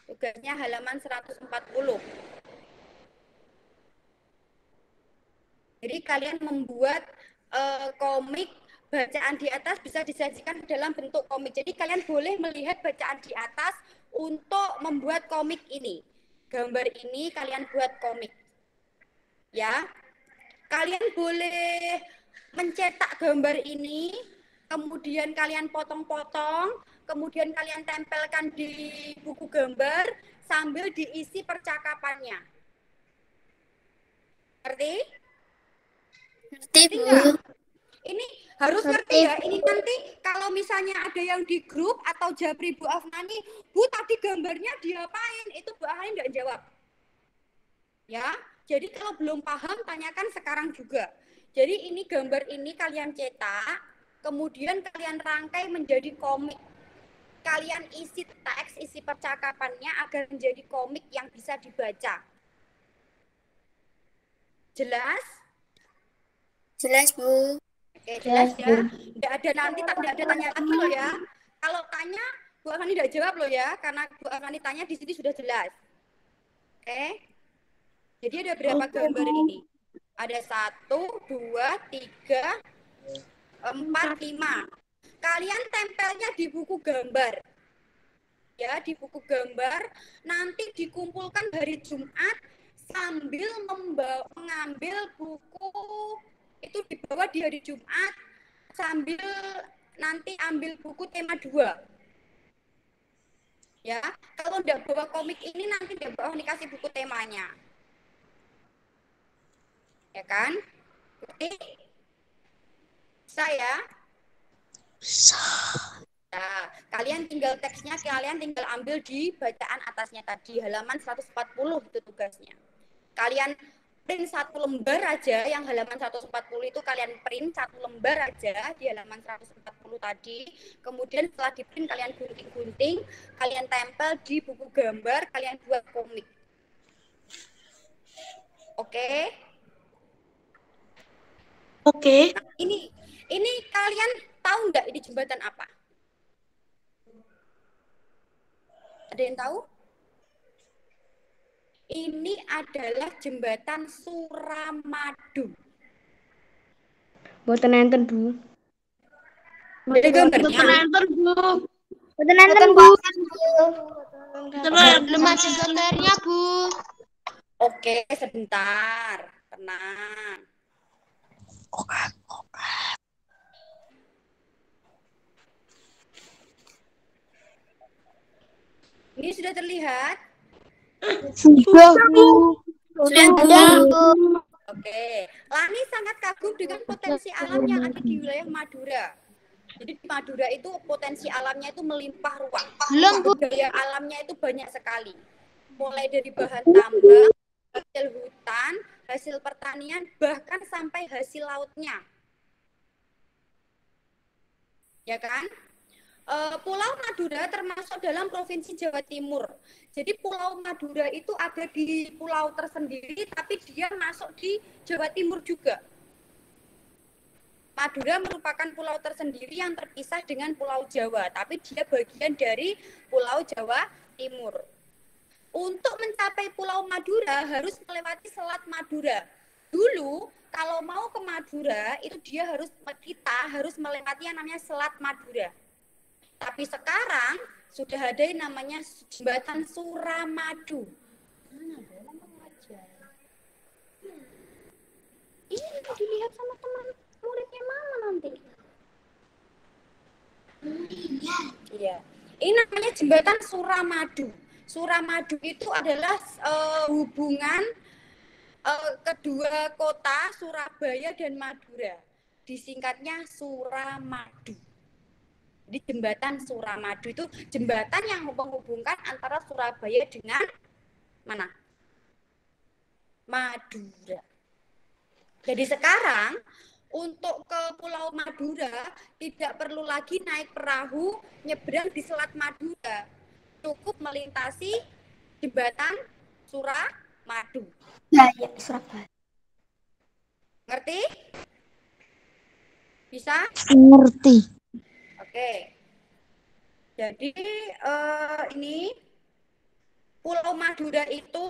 A: Tugasnya halaman 140. Jadi kalian membuat komik, bacaan di atas bisa disajikan dalam bentuk komik. Jadi kalian boleh melihat bacaan di atas untuk membuat komik ini. Gambar ini kalian buat komik. Ya. Kalian boleh mencetak gambar ini, kemudian kalian potong-potong, kemudian kalian tempelkan di buku gambar sambil diisi percakapannya. Ngerti?
C: Ngerti, Bu.
A: Ini harus ngerti ya. Ini nanti kalau misalnya ada yang di grup atau japri Bu Afnani, Bu tadi gambarnya diapain? Itu Bu Afnani enggak jawab. Ya, jadi kalau belum paham tanyakan sekarang juga. Jadi ini gambar ini kalian cetak, kemudian kalian rangkai menjadi komik. Kalian isi teks, isi percakapannya agar menjadi komik yang bisa dibaca. Jelas?
C: Jelas, Bu.
A: Oke, jelas ya. Tidak ada nanti, tidak ada tanya lagi loh ya. Kalau tanya, Bu Afani tidak jawab loh ya, karena Bu Afani tanya di sini sudah jelas. Oke. Jadi ada berapa gambar ini? Ada 1, 2, 3, 4, 5. Kalian tempelnya di buku gambar. Ya, di buku gambar. Nanti dikumpulkan hari Jumat sambil mengambil buku itu dibawa di hari Jumat sambil nanti ambil buku tema 2. Ya, kalau tidak bawa komik ini nanti tidak bawa dikasih buku temanya. Ya kan? Oke. Saya. Nah, kalian tinggal teksnya, kalian tinggal ambil di bacaan atasnya tadi, halaman 140 itu tugasnya. Kalian print 1 lembar aja, yang halaman 140 itu kalian print 1 lembar aja di halaman 140 tadi. Kemudian setelah di print kalian gunting-gunting, kalian tempel di buku gambar, kalian buat komik. Oke?
B: Oke.
A: Nah, ini kalian tahu nggak ini jembatan apa? Ada yang tahu? Ini adalah jembatan Suramadu.
E: Mboten enten, Bu.
A: Ada gambarnya?
D: Betul nonton, Bu.
B: Belum ada gambarnya, Bu.
A: Oke, sebentar. Tenang. Ini sudah terlihat?
D: Sudah, Bu.
A: Oke. Lani sangat kagum dengan potensi alam yang ada di wilayah Madura. Jadi di Madura itu potensi alamnya itu melimpah ruah.
B: Belum, Bu.
A: Daya alamnya itu banyak sekali. Mulai dari bahan tambang, hasil hutan, hasil pertanian, bahkan sampai hasil lautnya. Ya kan? Pulau Madura termasuk dalam Provinsi Jawa Timur. Jadi Pulau Madura itu ada di pulau tersendiri, tapi dia masuk di Jawa Timur juga. Madura merupakan pulau tersendiri yang terpisah dengan Pulau Jawa, tapi dia bagian dari Pulau Jawa Timur. Untuk mencapai Pulau Madura harus melewati Selat Madura. Dulu kalau mau ke Madura itu kita harus melewati yang namanya Selat Madura. Tapi sekarang sudah ada yang namanya jembatan Suramadu. Ini dilihat sama teman muridnya mama nanti. Iya. Ini namanya jembatan Suramadu. Suramadu itu adalah hubungan kedua kota Surabaya dan Madura. Disingkatnya Suramadu. Di jembatan Suramadu itu jembatan yang menghubungkan antara Surabaya dengan mana? Madura. Jadi sekarang untuk ke Pulau Madura tidak perlu lagi naik perahu nyebrang di Selat Madura. Cukup melintasi jembatan Suramadu.
D: Ya, ya, Surabaya.
A: Ngerti? Bisa?
B: Ngerti.
A: Oke. Jadi ini Pulau Madura itu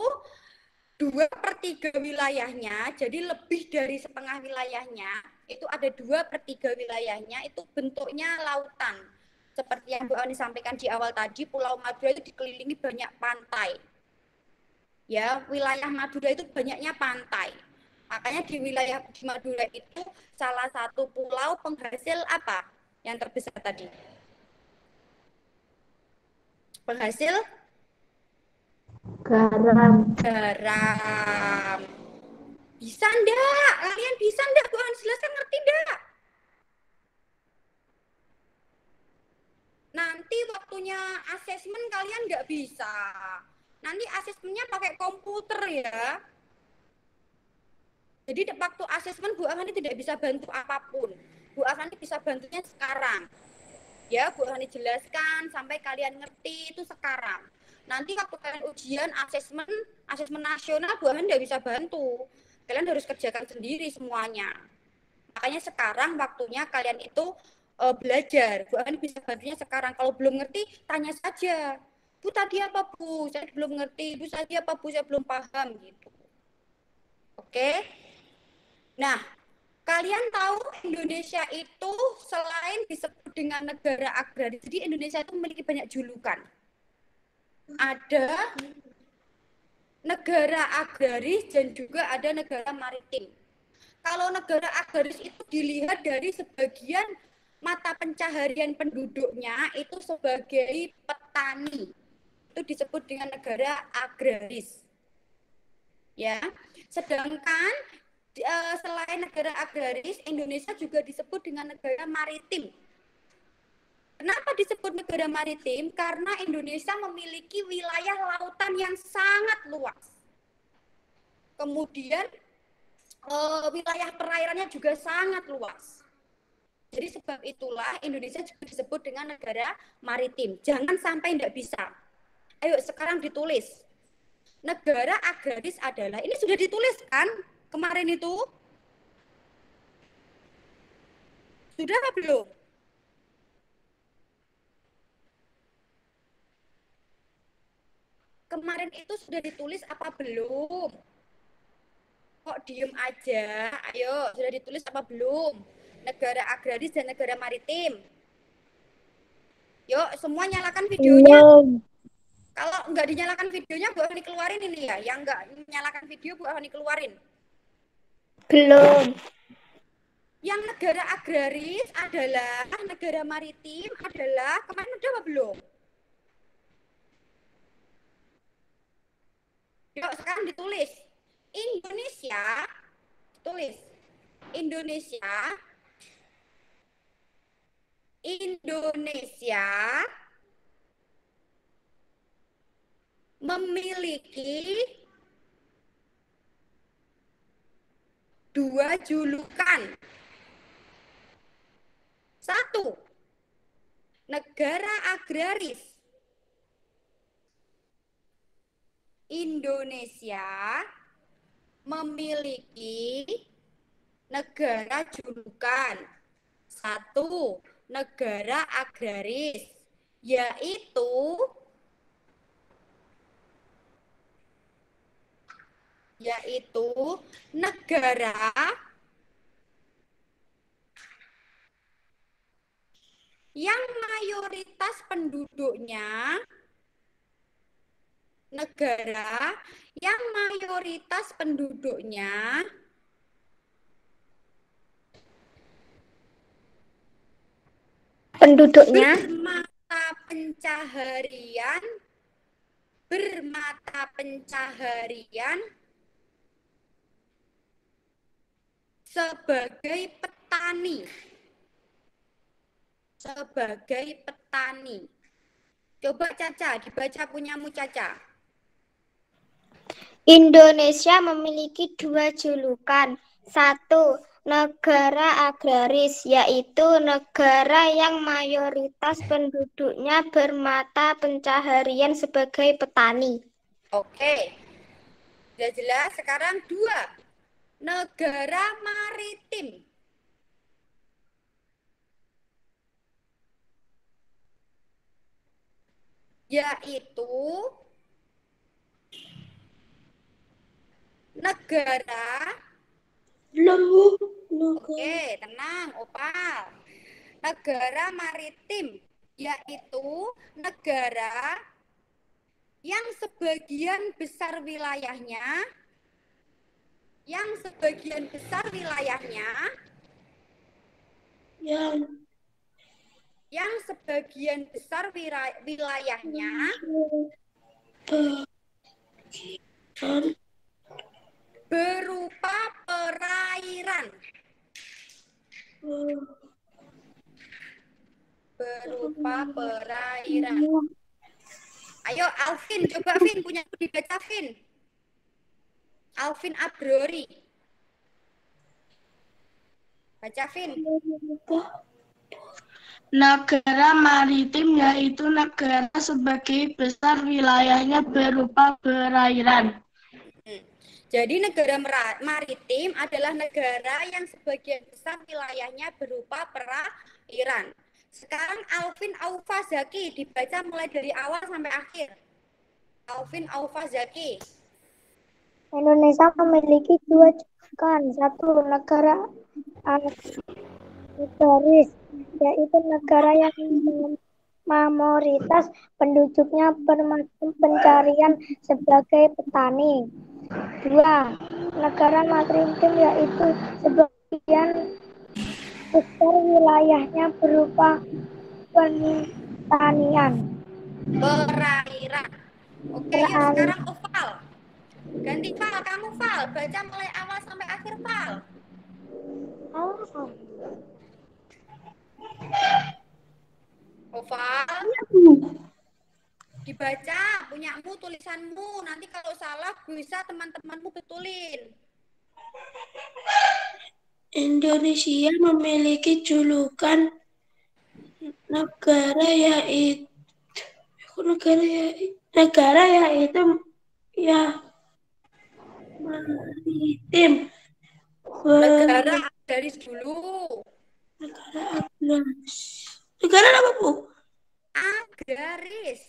A: 2/3 wilayahnya, jadi lebih dari setengah wilayahnya, itu ada 2/3 wilayahnya, itu bentuknya lautan. Seperti yang Bu Ani sampaikan di awal tadi, Pulau Madura itu dikelilingi banyak pantai. Ya, wilayah Madura itu banyaknya pantai. Makanya di wilayah di Madura itu salah satu pulau penghasil apa yang terbesar tadi? Penghasil
B: Garam.
A: garam. Bisa enggak? Kalian bisa enggak? Bu Hans jelaskan, ngerti enggak? Nanti waktunya asesmen kalian enggak bisa. Nanti asesmennya pakai komputer ya. Jadi waktu asesmen Bu Afani tidak bisa bantu apapun. Bu Afani bisa bantunya sekarang. Ya, Bu Afani jelaskan sampai kalian ngerti itu sekarang. Nanti waktu kalian ujian asesmen nasional, Bu Afani tidak bisa bantu. Kalian harus kerjakan sendiri semuanya. Makanya sekarang waktunya kalian itu belajar. Bu Afani bisa bantunya sekarang. Kalau belum ngerti, tanya saja. Bu, tadi apa, Bu? Saya belum ngerti. Bu, tadi apa, Bu? Saya belum paham. Gitu. Oke? Nah, kalian tahu Indonesia itu selain disebut dengan negara agraris, jadi Indonesia itu memiliki banyak julukan. Ada negara agraris dan juga ada negara maritim. Kalau negara agraris itu dilihat dari sebagian mata pencaharian penduduknya itu sebagai petani. Itu disebut dengan negara agraris. Ya. Sedangkan selain negara agraris, Indonesia juga disebut dengan negara maritim. Kenapa disebut negara maritim? Karena Indonesia memiliki wilayah lautan yang sangat luas. Kemudian wilayah perairannya juga sangat luas. Jadi sebab itulah Indonesia juga disebut dengan negara maritim. Jangan sampai tidak bisa. Ayo sekarang ditulis. Negara agraris adalah, ini sudah ditulis kan? Kemarin itu sudah apa belum? Kemarin itu sudah ditulis apa belum? Kok diem aja? Ayo, sudah ditulis apa belum? Negara agraris dan negara maritim. Yuk, semua nyalakan videonya.
B: Belum.
A: Kalau nggak dinyalakan videonya, Bu Ani keluarin ini ya. Yang nggak menyalakan video, Bu Ani keluarin.
D: Belum.
A: Yang negara agraris adalah, negara maritim adalah, kemarin udah apa belum? Yuk, sekarang ditulis. Indonesia, tulis. Indonesia memiliki 2 julukan. 1, negara agraris. Indonesia memiliki negara julukan. 1, negara agraris, yaitu negara yang mayoritas penduduknya
D: penduduknya
A: bermata pencaharian sebagai petani. Coba Caca, dibaca punyamu Caca.
D: Indonesia memiliki 2 julukan. 1. Negara agraris, yaitu negara yang mayoritas penduduknya bermata pencaharian sebagai petani.
A: Oke. Sudah jelas. Sekarang 2. Negara maritim. Yaitu negara.
B: Belum, Bu.
A: Oke, tenang, Opal. Negara maritim yaitu negara yang sebagian besar wilayahnya yang sebagian besar wilayahnya berupa perairan. Ayo Alvin, coba Vin, punya dibaca Vin. Alvin Abrori. Baca Vin.
B: Negara maritim yaitu negara sebagai besar wilayahnya berupa perairan.
A: Jadi negara maritim adalah negara yang sebagian besar wilayahnya berupa perairan. Sekarang Alvin Aufazaki dibaca mulai dari awal sampai akhir. Alvin Aufazaki.
D: Indonesia memiliki 2 julukan. 1. Negara agraris, yaitu negara yang mayoritas penduduknya bermata pencaharian sebagai petani. 2. Negara maritim, yaitu sebagian besar wilayahnya berupa pertanian.
A: Perairan. Oke, yuk sekarang Oval. Ganti Val, kamu Val. Baca mulai awal sampai akhir Val. Oval. Dibaca punyamu, tulisanmu. Nanti kalau salah bisa teman-temanmu betulin.
B: Indonesia memiliki julukan negara yaitu maritim.
A: Negara dari dulu.
B: Negara apa, Bu?
A: Agraris.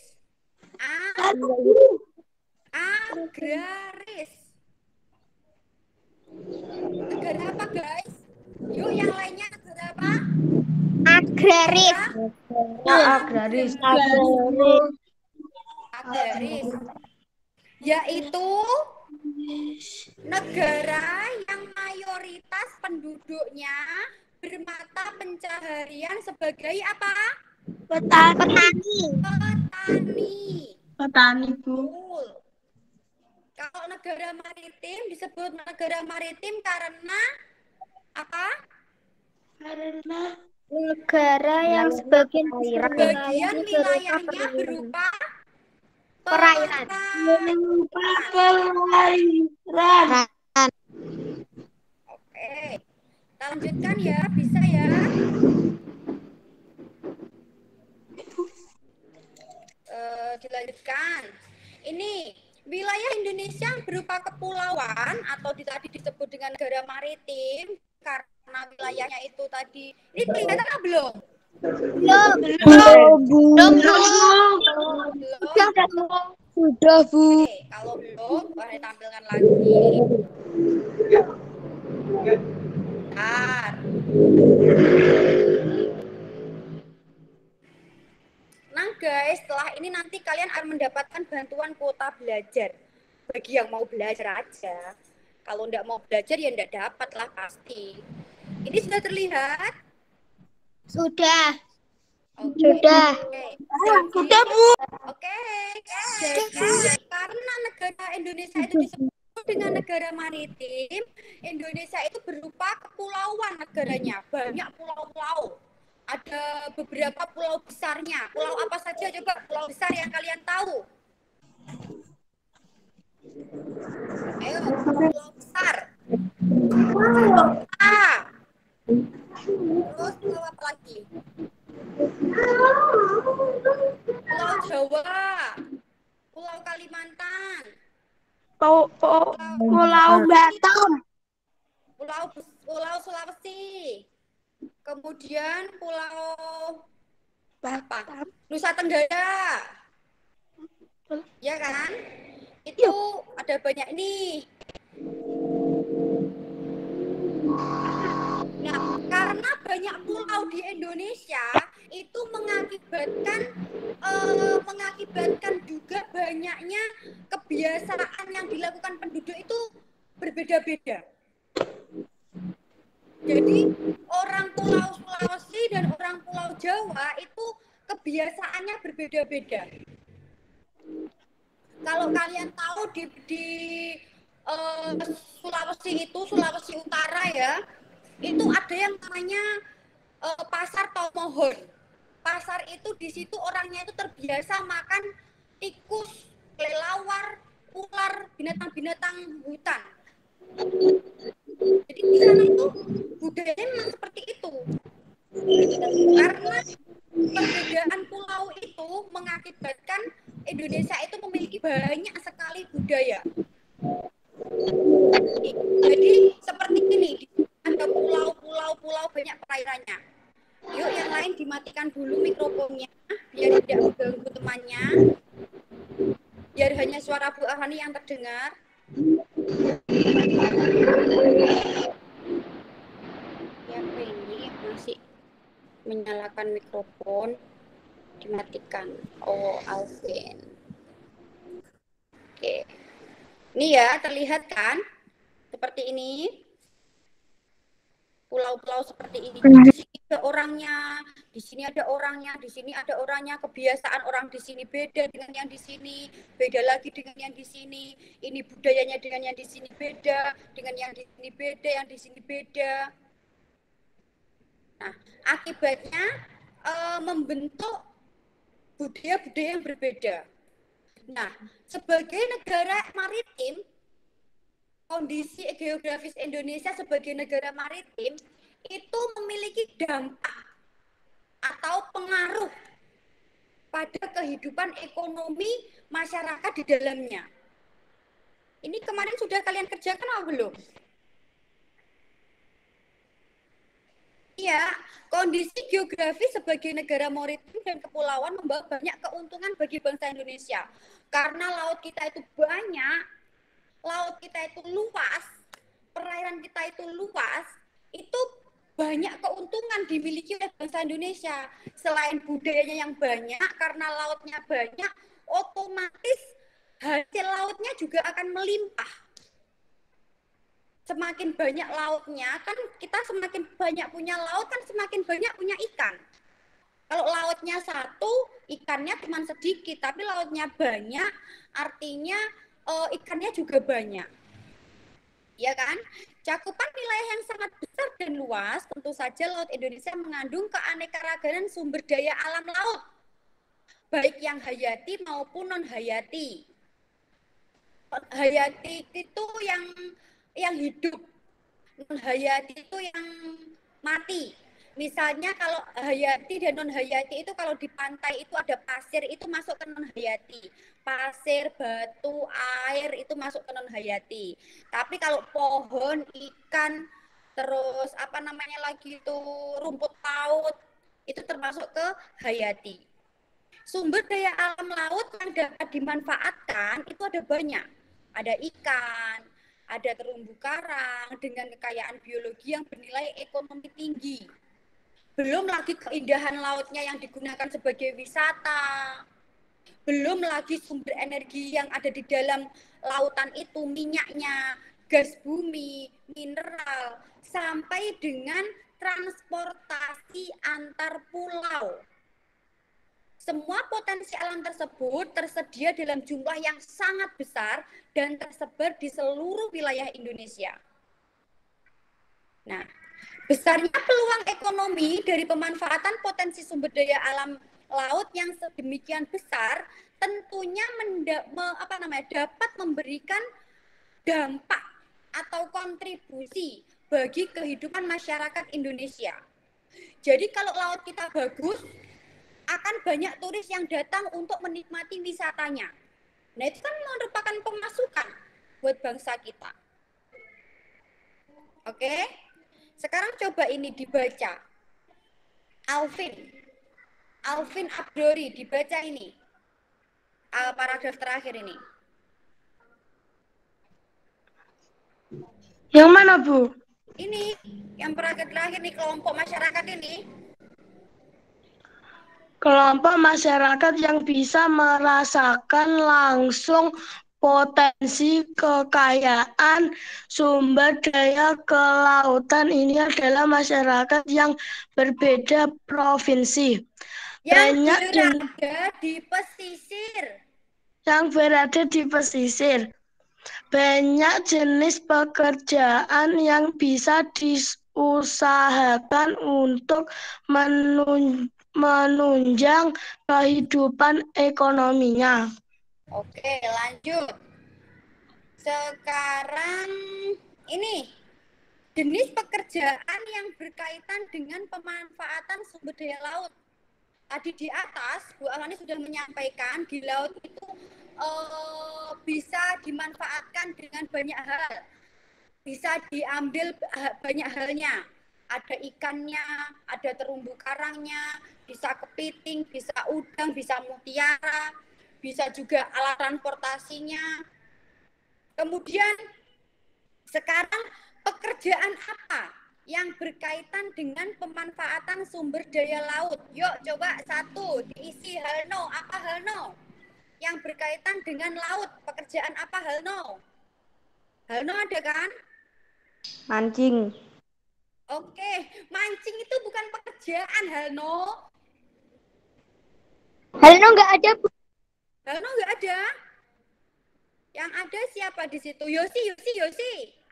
A: Negara apa guys? Yuk yang lainnya negara apa?
D: Agraris.
A: Agraris. Yaitu negara yang mayoritas penduduknya bermata pencaharian sebagai apa?
B: Petani, Bu.
A: Betul. Kalau negara maritim disebut negara maritim karena apa?
B: Karena
D: Negara yang sebagian
A: wilayahnya berupa
D: perairan.
A: Oke, lanjutkan ya, bisa ya. Dilanjutkan. Ini wilayah Indonesia berupa kepulauan atau tadi disebut dengan negara maritim karena wilayahnya itu tadi. Ini kelihatan apa belum?
D: Sudah, Bu.
A: Oke, kalau belum boleh tampilkan lagi. Bentar. Nah guys, setelah ini nanti kalian akan mendapatkan bantuan kuota belajar. Bagi yang mau belajar aja. Kalau nggak mau belajar ya nggak dapat lah pasti. Ini sudah terlihat?
D: Sudah.
A: Oke.
D: Sudah.
B: Sudah, Bu.
A: Oke. Jadi karena negara Indonesia itu disebut dengan negara maritim, Indonesia itu berupa kepulauan negaranya, banyak pulau-pulau. Ada beberapa pulau besarnya. Pulau apa saja coba pulau besar yang kalian tahu? Ayo, pulau besar. Jawa. Terus pulau apa lagi? Pulau Jawa, Pulau Kalimantan,
B: Pulau Batam.
A: Pulau Sulawesi, kemudian Pulau apa? Nusa Tenggara, ya kan? Itu ada banyak nih. Nah, karena banyak pulau di Indonesia itu mengakibatkan juga banyaknya kebiasaan yang dilakukan penduduk itu berbeda-beda. Jadi orang Pulau Sulawesi dan orang Pulau Jawa itu kebiasaannya berbeda-beda. Kalau kalian tahu di Sulawesi Utara ya, itu ada yang namanya pasar Tomohon. Pasar itu di situ orangnya itu terbiasa makan tikus, kelelawar, ular, binatang-binatang hutan. Jadi di sana itu budayanya memang seperti itu. Karena perbedaan pulau itu mengakibatkan Indonesia itu memiliki banyak sekali budaya. Jadi seperti ini, ada pulau-pulau banyak perairannya. Yuk yang lain dimatikan dulu mikrofonnya biar tidak mengganggu temannya. Biar hanya suara Bu Ahani yang terdengar. Yang ini masih menyalakan mikrofon, dimatikan. Oh, Alvin. Oke. Ini ya, terlihat kan? Seperti ini. Pulau-pulau seperti ini. Di sini ada orangnya, di sini ada orangnya, di sini ada orangnya. Kebiasaan orang di sini beda dengan yang di sini, beda lagi dengan yang di sini. Ini budayanya dengan yang di sini beda, dengan yang di sini beda, yang di sini beda. Nah, akibatnya membentuk budaya-budaya yang berbeda. Nah, sebagai negara maritim, kondisi geografis Indonesia sebagai negara maritim itu memiliki dampak atau pengaruh pada kehidupan ekonomi masyarakat di dalamnya. Ini kemarin sudah kalian kerjakan atau belum? Iya, kondisi geografis sebagai negara maritim dan kepulauan membawa banyak keuntungan bagi bangsa Indonesia. Karena laut kita itu banyak, laut kita itu luas, perairan kita itu luas, itu banyak keuntungan dimiliki oleh bangsa Indonesia. Selain budayanya yang banyak, karena lautnya banyak, otomatis hasil lautnya juga akan melimpah. Semakin banyak lautnya, kan kita semakin banyak punya laut, kan semakin banyak punya ikan. Kalau lautnya satu, ikannya cuma sedikit, tapi lautnya banyak, artinya ikannya juga banyak. Ya kan? Cakupan wilayah yang sangat besar dan luas, tentu saja Laut Indonesia mengandung keanekaragaman sumber daya alam laut, baik yang hayati maupun non-hayati. Hayati itu yang hidup, non-hayati itu yang mati. Misalnya kalau hayati dan non-hayati itu kalau di pantai itu ada pasir, itu masuk ke non-hayati. Pasir, batu, air itu masuk ke non-hayati. Tapi kalau pohon, ikan, terus apa namanya lagi itu rumput laut, itu termasuk ke hayati. Sumber daya alam laut yang dapat dimanfaatkan itu ada banyak. Ada ikan, ada terumbu karang dengan kekayaan biologi yang bernilai ekonomi tinggi. Belum lagi keindahan lautnya yang digunakan sebagai wisata. Belum lagi sumber energi yang ada di dalam lautan itu, minyaknya, gas bumi, mineral, sampai dengan transportasi antar pulau. Semua potensi alam tersebut tersedia dalam jumlah yang sangat besar dan tersebar di seluruh wilayah Indonesia. Nah, besarnya peluang ekonomi dari pemanfaatan potensi sumber daya alam laut yang sedemikian besar tentunya dapat memberikan dampak atau kontribusi bagi kehidupan masyarakat Indonesia. Jadi kalau laut kita bagus, akan banyak turis yang datang untuk menikmati wisatanya. Nah, itu kan merupakan pemasukan buat bangsa kita. Oke? Sekarang coba ini dibaca. Alvin Abdori, dibaca ini. Paragraf terakhir ini.
B: Yang mana, Bu?
A: Ini, yang paragraf terakhir nih, kelompok masyarakat ini.
B: Kelompok masyarakat yang bisa merasakan langsung potensi kekayaan sumber daya kelautan ini adalah masyarakat yang berbeda provinsi.
A: Yang berada di pesisir. Banyak jenis pekerjaan yang bisa diusahakan untuk menunjang kehidupan ekonominya. Oke, lanjut. Sekarang ini jenis pekerjaan yang berkaitan dengan pemanfaatan sumber daya laut. Tadi di atas Bu Alani sudah menyampaikan di laut itu bisa dimanfaatkan dengan banyak hal. Bisa diambil banyak halnya. Ada ikannya, ada terumbu karangnya, bisa kepiting, bisa udang, bisa mutiara, bisa juga alat transportasinya. Kemudian sekarang pekerjaan apa yang berkaitan dengan pemanfaatan sumber daya laut? Yuk coba satu diisi Halno. Apa Halno? Yang berkaitan dengan laut, pekerjaan apa Halno? Halno ada kan?
E: Mancing.
A: Oke, mancing itu bukan pekerjaan Halno.
D: Halno nggak ada, Bu.
A: Halno nggak ada. Yang ada siapa di situ? Yosi.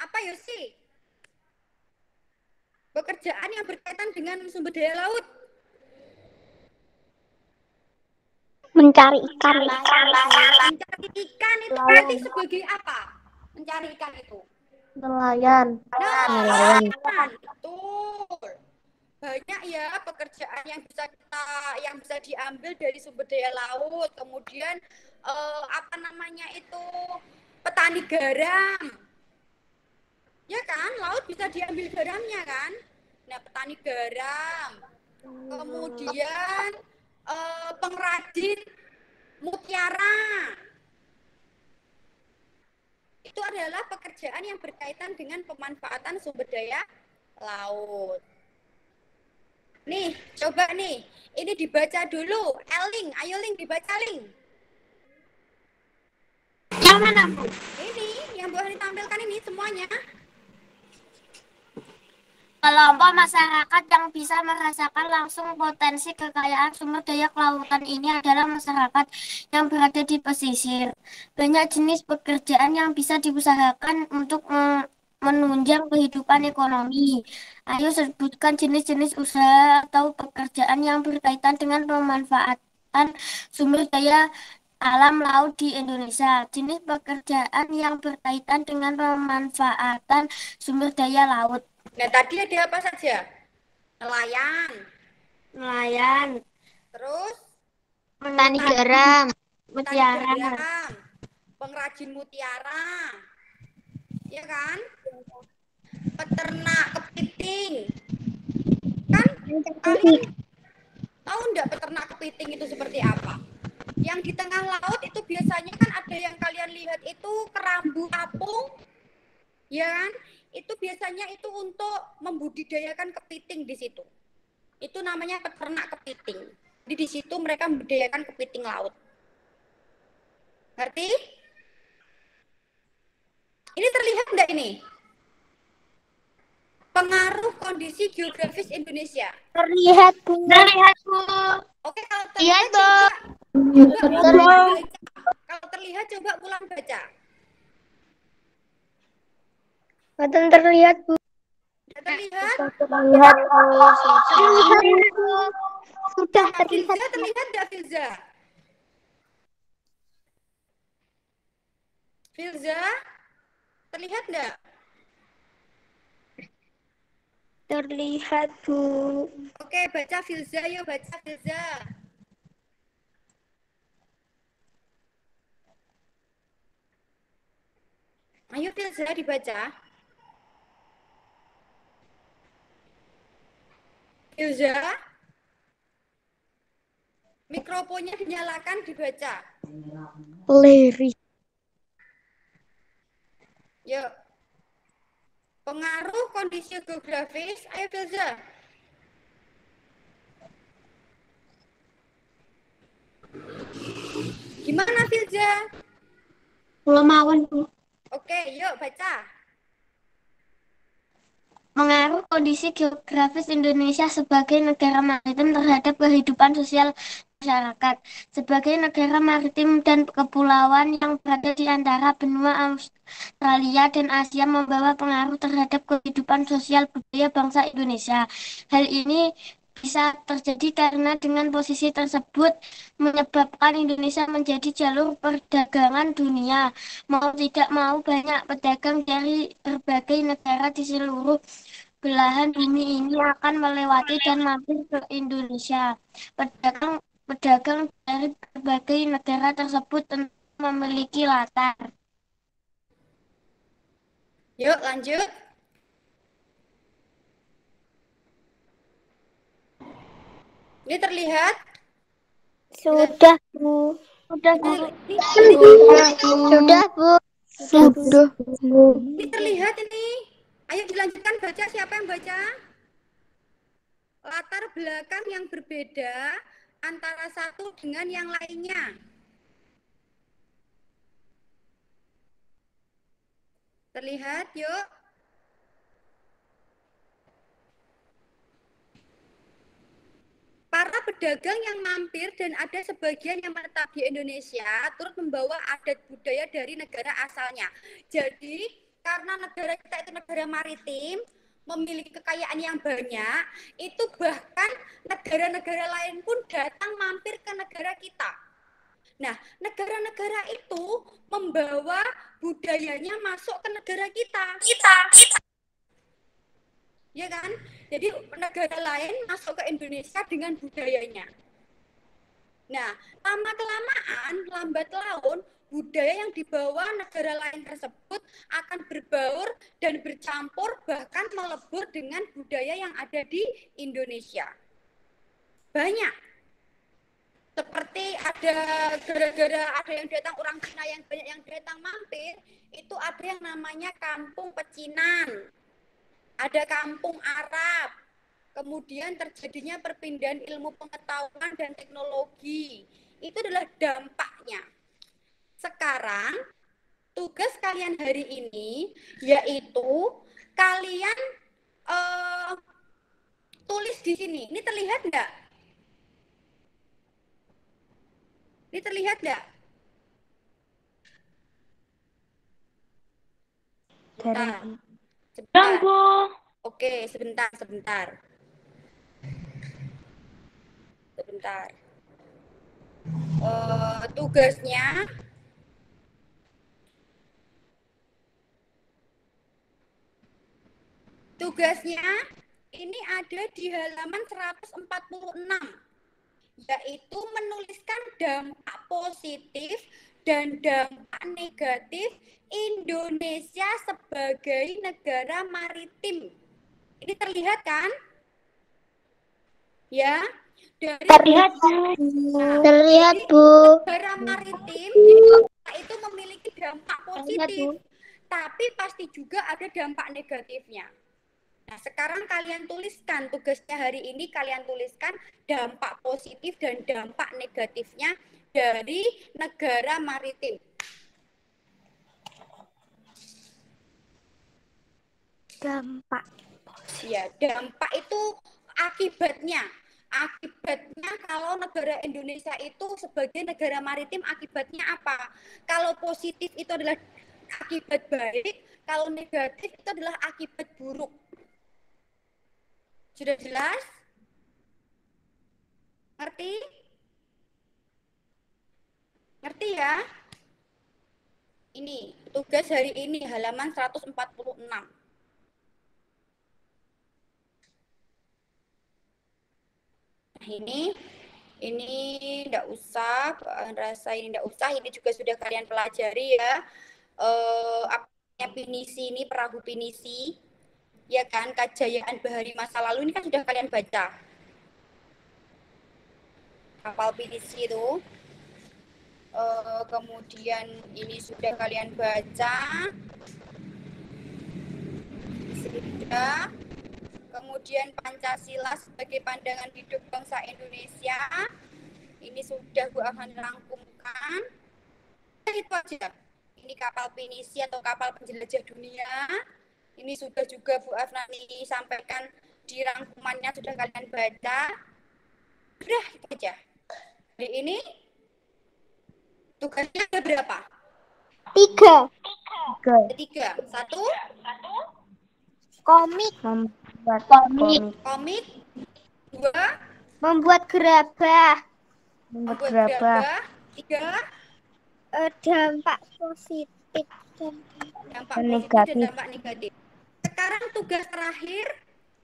A: Apa Yosi? Pekerjaan yang berkaitan dengan sumber daya laut.
D: Mencari ikan.
A: Mencari ikan itu berarti sebagai apa? Mencari ikan itu.
E: Nelayan.
A: Nelayan. Betul. Banyak ya pekerjaan yang bisa diambil dari sumber daya laut. Kemudian petani garam. Ya kan, laut bisa diambil garamnya kan? Nah, petani garam. Kemudian pengrajin mutiara. Itu adalah pekerjaan yang berkaitan dengan pemanfaatan sumber daya laut. Nih, coba nih. Ini dibaca dulu. Eling, ayo Ling, dibaca Ling.
C: Yang mana, Bu?
A: Ini, yang boleh ditampilkan ini semuanya.
C: Kelompok masyarakat yang bisa merasakan langsung potensi kekayaan sumber daya kelautan ini adalah masyarakat yang berada di pesisir. Banyak jenis pekerjaan yang bisa diusahakan untuk menunjang kehidupan ekonomi. Ayo sebutkan jenis-jenis usaha atau pekerjaan yang berkaitan dengan pemanfaatan sumber daya alam laut di Indonesia. Jenis pekerjaan yang berkaitan dengan pemanfaatan sumber daya laut.
A: Nah, tadi ada apa saja? Nelayan. Terus?
D: Petani garam.
A: Mutiara. Pengrajin mutiara. Ya kan? Peternak kepiting. Kan? Kalian tahu enggak peternak kepiting itu seperti apa? Yang di tengah laut itu biasanya kan ada yang kalian lihat itu kerambu apung. Ya kan? Itu biasanya itu untuk membudidayakan kepiting di situ. Itu namanya peternak kepiting. Jadi di situ mereka membudidayakan kepiting laut. Ngerti? Ini terlihat enggak ini? Pengaruh kondisi geografis Indonesia.
D: Terlihat, Bu.
A: Oke, kalau
B: Iya,
A: terlihat
B: Bu.
A: coba ulang baca. Kalau terlihat coba ulang baca.
D: Mboten terlihat, Bu.
A: Sudah terlihat?
D: Terlihat, Bu. Sudah
A: Nah,
D: terlihat.
A: Filza terlihat nggak Filza? Filza terlihat nggak?
D: Terlihat, Bu.
A: Oke, baca Filza, yuk baca Filza. Ayo Filza dibaca. Filza, mikrofonnya dinyalakan, dibaca.
D: Lirik.
A: Yuk. Pengaruh kondisi geografis. Ayo Filza. Gimana Filza?
C: Belum mawon, Bu.
A: Oke, yuk baca.
C: Mengaruh kondisi geografis Indonesia sebagai negara maritim terhadap kehidupan sosial masyarakat. Sebagai negara maritim dan kepulauan yang berada di antara benua Australia dan Asia membawa pengaruh terhadap kehidupan sosial budaya bangsa Indonesia. Hal ini bisa terjadi karena dengan posisi tersebut menyebabkan Indonesia menjadi jalur perdagangan dunia. Mau tidak mau banyak pedagang dari berbagai negara di seluruh belahan bumi ini akan melewati dan mampir ke Indonesia. Pedagang dari berbagai negara tersebut tentu memiliki latar.
A: Yuk lanjut. Ini terlihat?
D: Sudah, Bu.
C: Sudah, Bu.
D: Sudah, Bu.
E: Sudah.
A: Ini terlihat ini. Ayo dilanjutkan baca. Siapa yang baca? Latar belakang yang berbeda antara satu dengan yang lainnya. Terlihat, yuk. Para pedagang yang mampir dan ada sebagian yang menetap di Indonesia turut membawa adat budaya dari negara asalnya. Jadi, karena negara kita itu negara maritim, memiliki kekayaan yang banyak, itu bahkan negara-negara lain pun datang mampir ke negara kita. Nah, negara-negara itu membawa budayanya masuk ke negara kita. Ya kan? Jadi negara lain masuk ke Indonesia dengan budayanya. Nah, lama-kelamaan, lambat laun, budaya yang dibawa negara lain tersebut akan berbaur dan bercampur, bahkan melebur dengan budaya yang ada di Indonesia. Banyak. Seperti ada gara-gara ada yang datang orang Cina yang banyak yang datang mampir, itu ada yang namanya kampung pecinan. Ada kampung Arab, kemudian terjadinya perpindahan ilmu pengetahuan dan teknologi. Itu adalah dampaknya. Sekarang, tugas kalian hari ini yaitu kalian tulis di sini. Ini terlihat enggak? Ini terlihat enggak? Sebentar. Oke, sebentar. Tugasnya ini ada di halaman 146, yaitu menuliskan dampak positif dan dampak negatif Indonesia sebagai negara maritim. Ini terlihat kan? Ya, dari
C: Terlihat, Bu.
D: Terlihat, Bu.
A: negara maritim itu memiliki dampak positif, tapi pasti juga ada dampak negatifnya. Nah, sekarang kalian tuliskan, tugasnya hari ini kalian tuliskan dampak positif dan dampak negatifnya dari negara maritim.
D: Dampak.
A: Ya, dampak itu akibatnya. Akibatnya kalau negara Indonesia itu sebagai negara maritim, akibatnya apa? Kalau positif itu adalah akibat baik, kalau negatif itu adalah akibat buruk. Sudah jelas? Ngerti? Ngerti ya? Ini tugas hari ini halaman 146. Nah, ini enggak usah, rasa ini enggak usah, ini juga sudah kalian pelajari ya. Apa pinisi ini, perahu pinisi, ya kan, kejayaan bahari masa lalu ini kan sudah kalian baca. Kapal pinisi itu. Kemudian ini sudah kalian baca. Sudah. Kemudian Pancasila sebagai pandangan hidup bangsa Indonesia. Ini sudah Bu Afan rangkumkan. Itu aja. Ini kapal pinisi atau kapal penjelajah dunia. Ini sudah juga Bu Afnani sampaikan di rangkumannya, sudah kalian baca. Udah, itu aja. Hari ini tugasnya ada berapa?
D: 3.
A: 3. 1.
D: Komik.
E: Membuat
A: Komik. 2.
D: Membuat gerabah.
E: membuat gerabah.
A: 3.
D: Dampak positif
A: Dampak
E: Dan
A: positif
E: negatif.
A: dan dampak negatif. Sekarang tugas terakhir,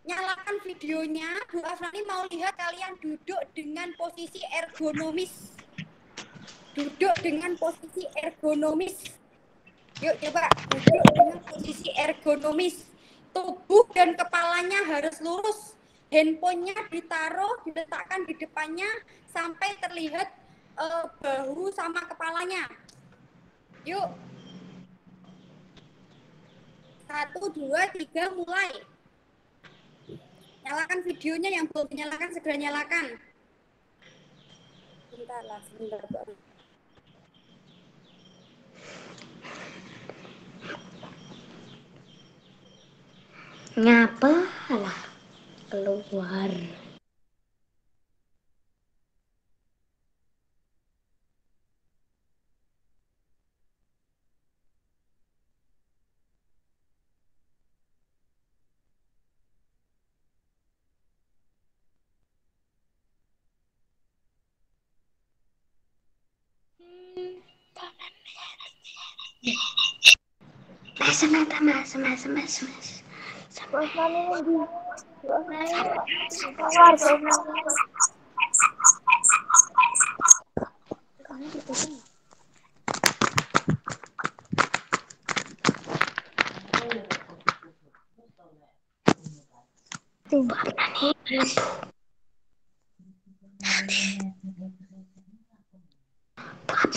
A: nyalakan videonya. Bu Afnani mau lihat kalian duduk dengan posisi ergonomis. Duduk dengan posisi ergonomis. Yuk coba duduk dengan posisi ergonomis. Tubuh dan kepalanya harus lurus. Handphonenya ditaruh, diletakkan di depannya sampai terlihat bahu sama kepalanya. Yuk. 1, 2, 3, mulai. Nyalakan videonya, yang belum dinyalakan segera nyalakan. Sebentar, Mbak.
E: Ngapa lah keluar? Mas.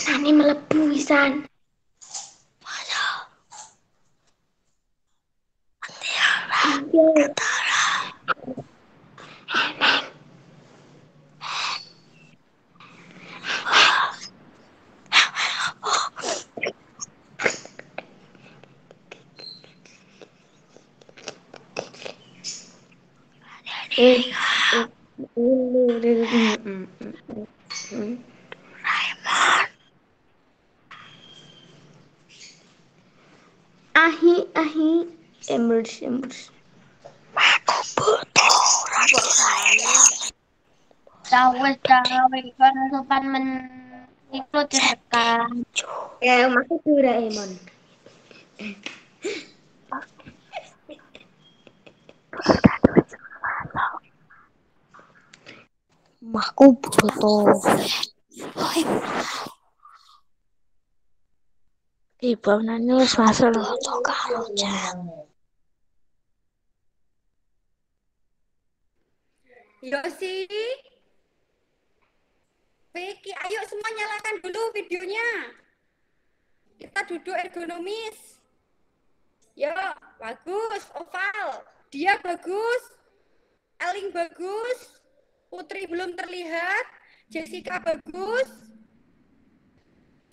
E: Ini melebu pisan. Ahi, embers. Aku butuh
C: Cawes kan sopan itu direkam.
E: ya, maksud Doraemon. Aku butuh. Ibu nani wis masuk karo
A: Yosi, Vicky, ayo semua nyalakan dulu videonya. Kita duduk ergonomis. Yo, bagus, oval. Dia bagus. Eling bagus. Putri belum terlihat. Jessica bagus.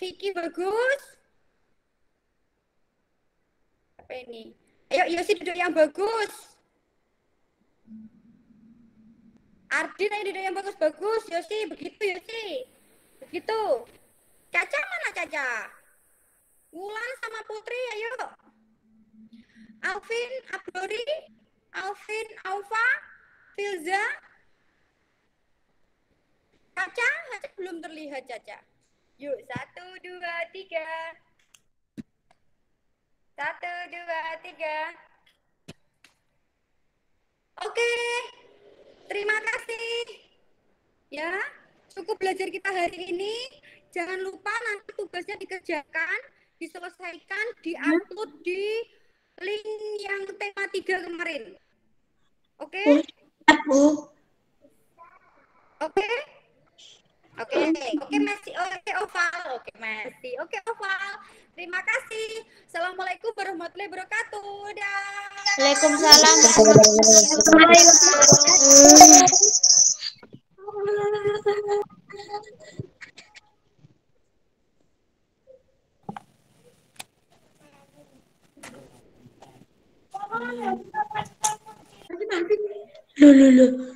A: Vicky bagus. Apa ini? Ayo Yosi duduk yang bagus. Ardin ini yang bagus-bagus. Yosi, begitu Yosi. Begitu. Caca mana Caca? Wulan sama Putri, ayo. Alvin, Abdori, Alvin, Aufa, Filza. Caca belum terlihat Caca. Yuk, 1, 2, 3. 1, 2, 3. Oke, terima kasih. Ya, cukup belajar kita hari ini. Jangan lupa nanti tugasnya dikerjakan, diselesaikan, diupload di link yang tema 3 kemarin. Oke? Oke? Oke, Messi. Oke, Oval. Oke, Messi. Oke, Oval. Terima kasih. Assalamualaikum warahmatullahi wabarakatuh.
E: Waalaikumsalam. Loh.